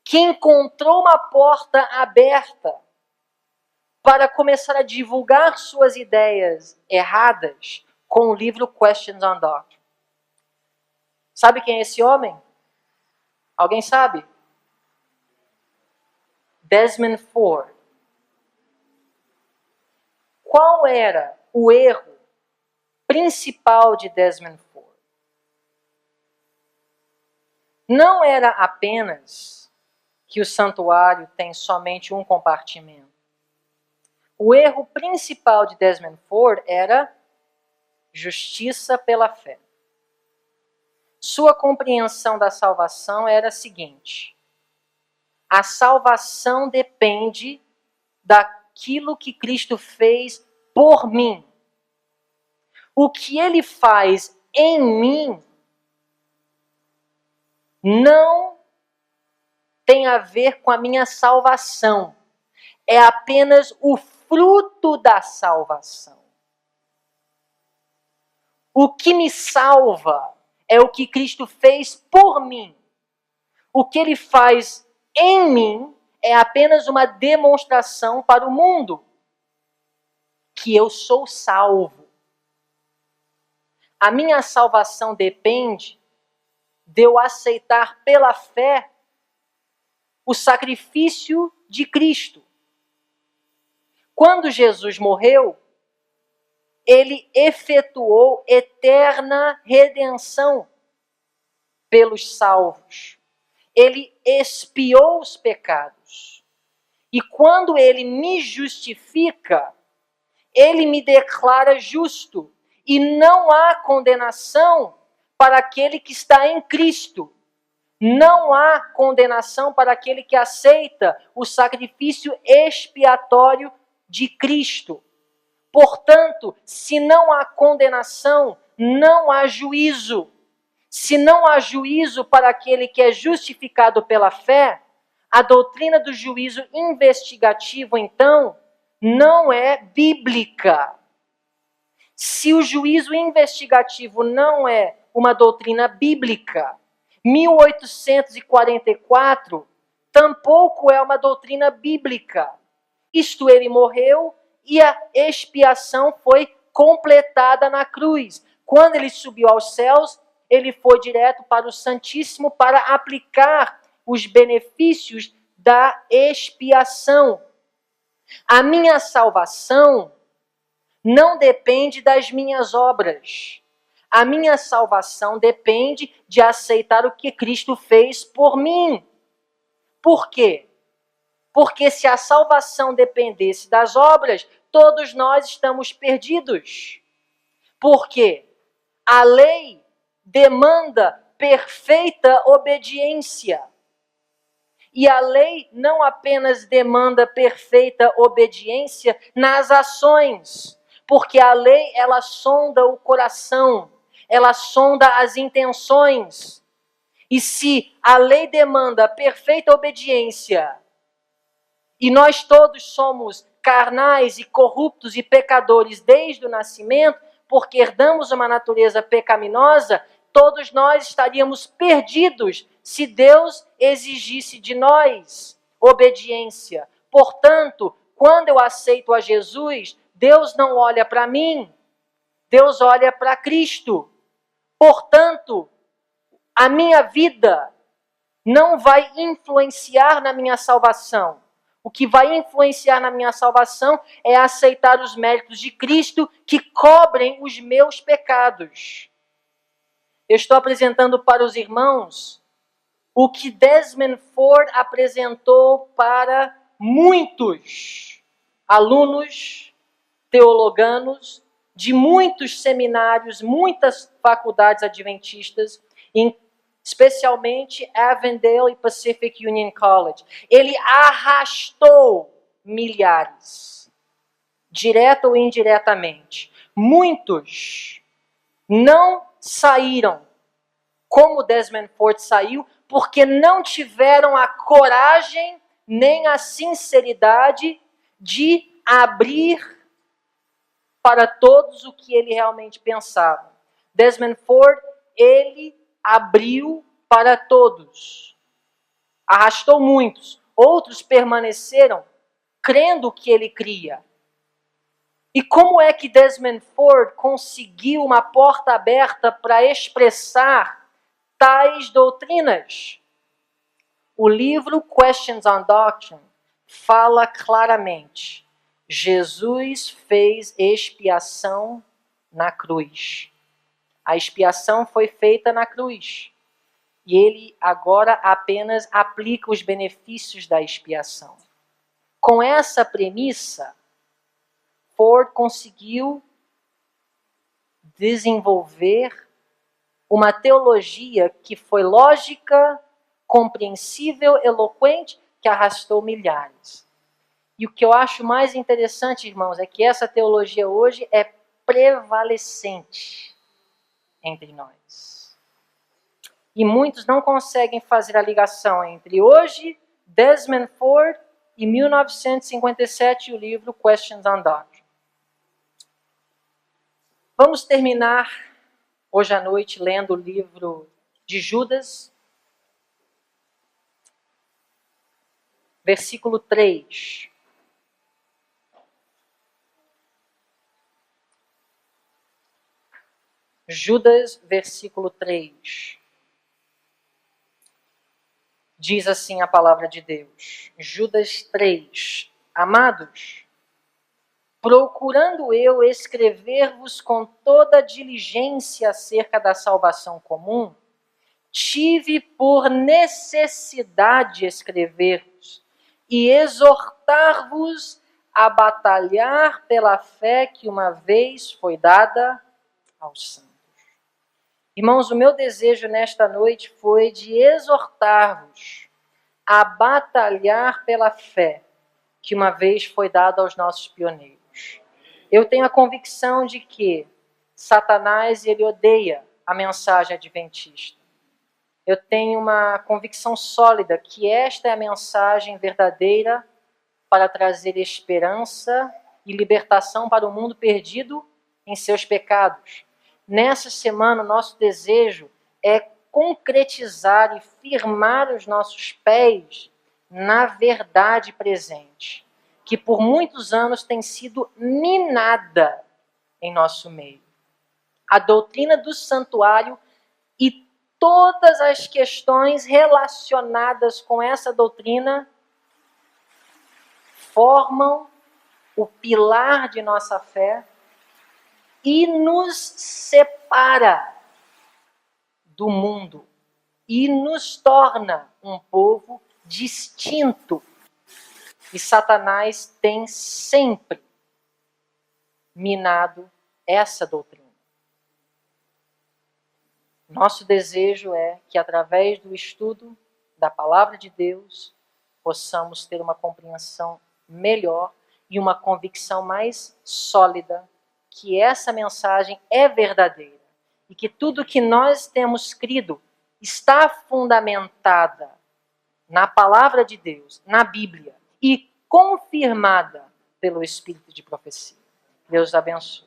que encontrou uma porta aberta para começar a divulgar suas ideias erradas com o livro Questions on Doctrine. Sabe quem é esse homem? Alguém sabe? Desmond Ford. Qual era o erro principal de Desmond Ford? Não era apenas que o santuário tem somente um compartimento. O erro principal de Desmond Ford era justiça pela fé. Sua compreensão da salvação era a seguinte: a salvação depende daquilo que Cristo fez por mim. O que ele faz em mim não tem a ver com a minha salvação. É apenas o fruto da salvação. O que me salva é o que Cristo fez por mim. O que ele faz em mim é apenas uma demonstração para o mundo que eu sou salvo. A minha salvação depende de eu aceitar pela fé o sacrifício de Cristo. Quando Jesus morreu, ele efetuou eterna redenção pelos salvos. Ele expiou os pecados. E quando ele me justifica, ele me declara justo. E não há condenação para aquele que está em Cristo. Não há condenação para aquele que aceita o sacrifício expiatório de Cristo. Portanto, se não há condenação, não há juízo. Se não há juízo para aquele que é justificado pela fé, a doutrina do juízo investigativo, então, não é bíblica. Se o juízo investigativo não é uma doutrina bíblica, 1844 tampouco é uma doutrina bíblica. Isto, ele morreu e a expiação foi completada na cruz. Quando ele subiu aos céus, ele foi direto para o Santíssimo para aplicar os benefícios da expiação. A minha salvação não depende das minhas obras. A minha salvação depende de aceitar o que Cristo fez por mim. Por quê? Porque se a salvação dependesse das obras, todos nós estamos perdidos. Por quê? A lei demanda perfeita obediência. E a lei não apenas demanda perfeita obediência nas ações, porque a lei, ela sonda o coração, ela sonda as intenções. E se a lei demanda perfeita obediência, e nós todos somos carnais e corruptos e pecadores desde o nascimento, porque herdamos uma natureza pecaminosa, todos nós estaríamos perdidos se Deus exigisse de nós obediência. Portanto, quando eu aceito a Jesus, Deus não olha para mim, Deus olha para Cristo. Portanto, a minha vida não vai influenciar na minha salvação. O que vai influenciar na minha salvação é aceitar os méritos de Cristo que cobrem os meus pecados. Eu estou apresentando para os irmãos o que Desmond Ford apresentou para muitos alunos teologanos de muitos seminários, muitas faculdades adventistas, especialmente Avondale e Pacific Union College. Ele arrastou milhares, direto ou indiretamente. Muitos não saíram como Desmond Ford saiu, porque não tiveram a coragem nem a sinceridade de abrir para todos o que ele realmente pensava. Desmond Ford, ele abriu para todos. Arrastou muitos. Outros permaneceram crendo o que ele cria. E como é que Desmond Ford conseguiu uma porta aberta para expressar tais doutrinas? O livro Questions on Doctrine fala claramente: Jesus fez expiação na cruz. A expiação foi feita na cruz. E ele agora apenas aplica os benefícios da expiação. Com essa premissa, Ford conseguiu desenvolver uma teologia que foi lógica, compreensível, eloquente, que arrastou milhares. E o que eu acho mais interessante, irmãos, é que essa teologia hoje é prevalecente entre nós. E muitos não conseguem fazer a ligação entre hoje, Desmond Ford, e 1957 e o livro Questions on Doctrine. Vamos terminar hoje à noite lendo o livro de Judas, versículo 3. Judas, versículo 3. Diz assim a palavra de Deus. Judas 3. Amados, procurando eu escrever-vos com toda diligência acerca da salvação comum, tive por necessidade escrever-vos e exortar-vos a batalhar pela fé que uma vez foi dada aos santos. Irmãos, o meu desejo nesta noite foi de exortar-vos a batalhar pela fé que uma vez foi dada aos nossos pioneiros. Eu tenho a convicção de que Satanás, ele odeia a mensagem adventista. Eu tenho uma convicção sólida que esta é a mensagem verdadeira para trazer esperança e libertação para o mundo perdido em seus pecados. Nessa semana, o nosso desejo é concretizar e firmar os nossos pés na verdade presente, que por muitos anos tem sido minada em nosso meio. A doutrina do santuário e todas as questões relacionadas com essa doutrina formam o pilar de nossa fé e nos separa do mundo e nos torna um povo distinto. E Satanás tem sempre minado essa doutrina. Nosso desejo é que, através do estudo da Palavra de Deus, possamos ter uma compreensão melhor e uma convicção mais sólida que essa mensagem é verdadeira e que tudo que nós temos crido está fundamentada na Palavra de Deus, na Bíblia, e confirmada pelo Espírito de profecia. Deus abençoe.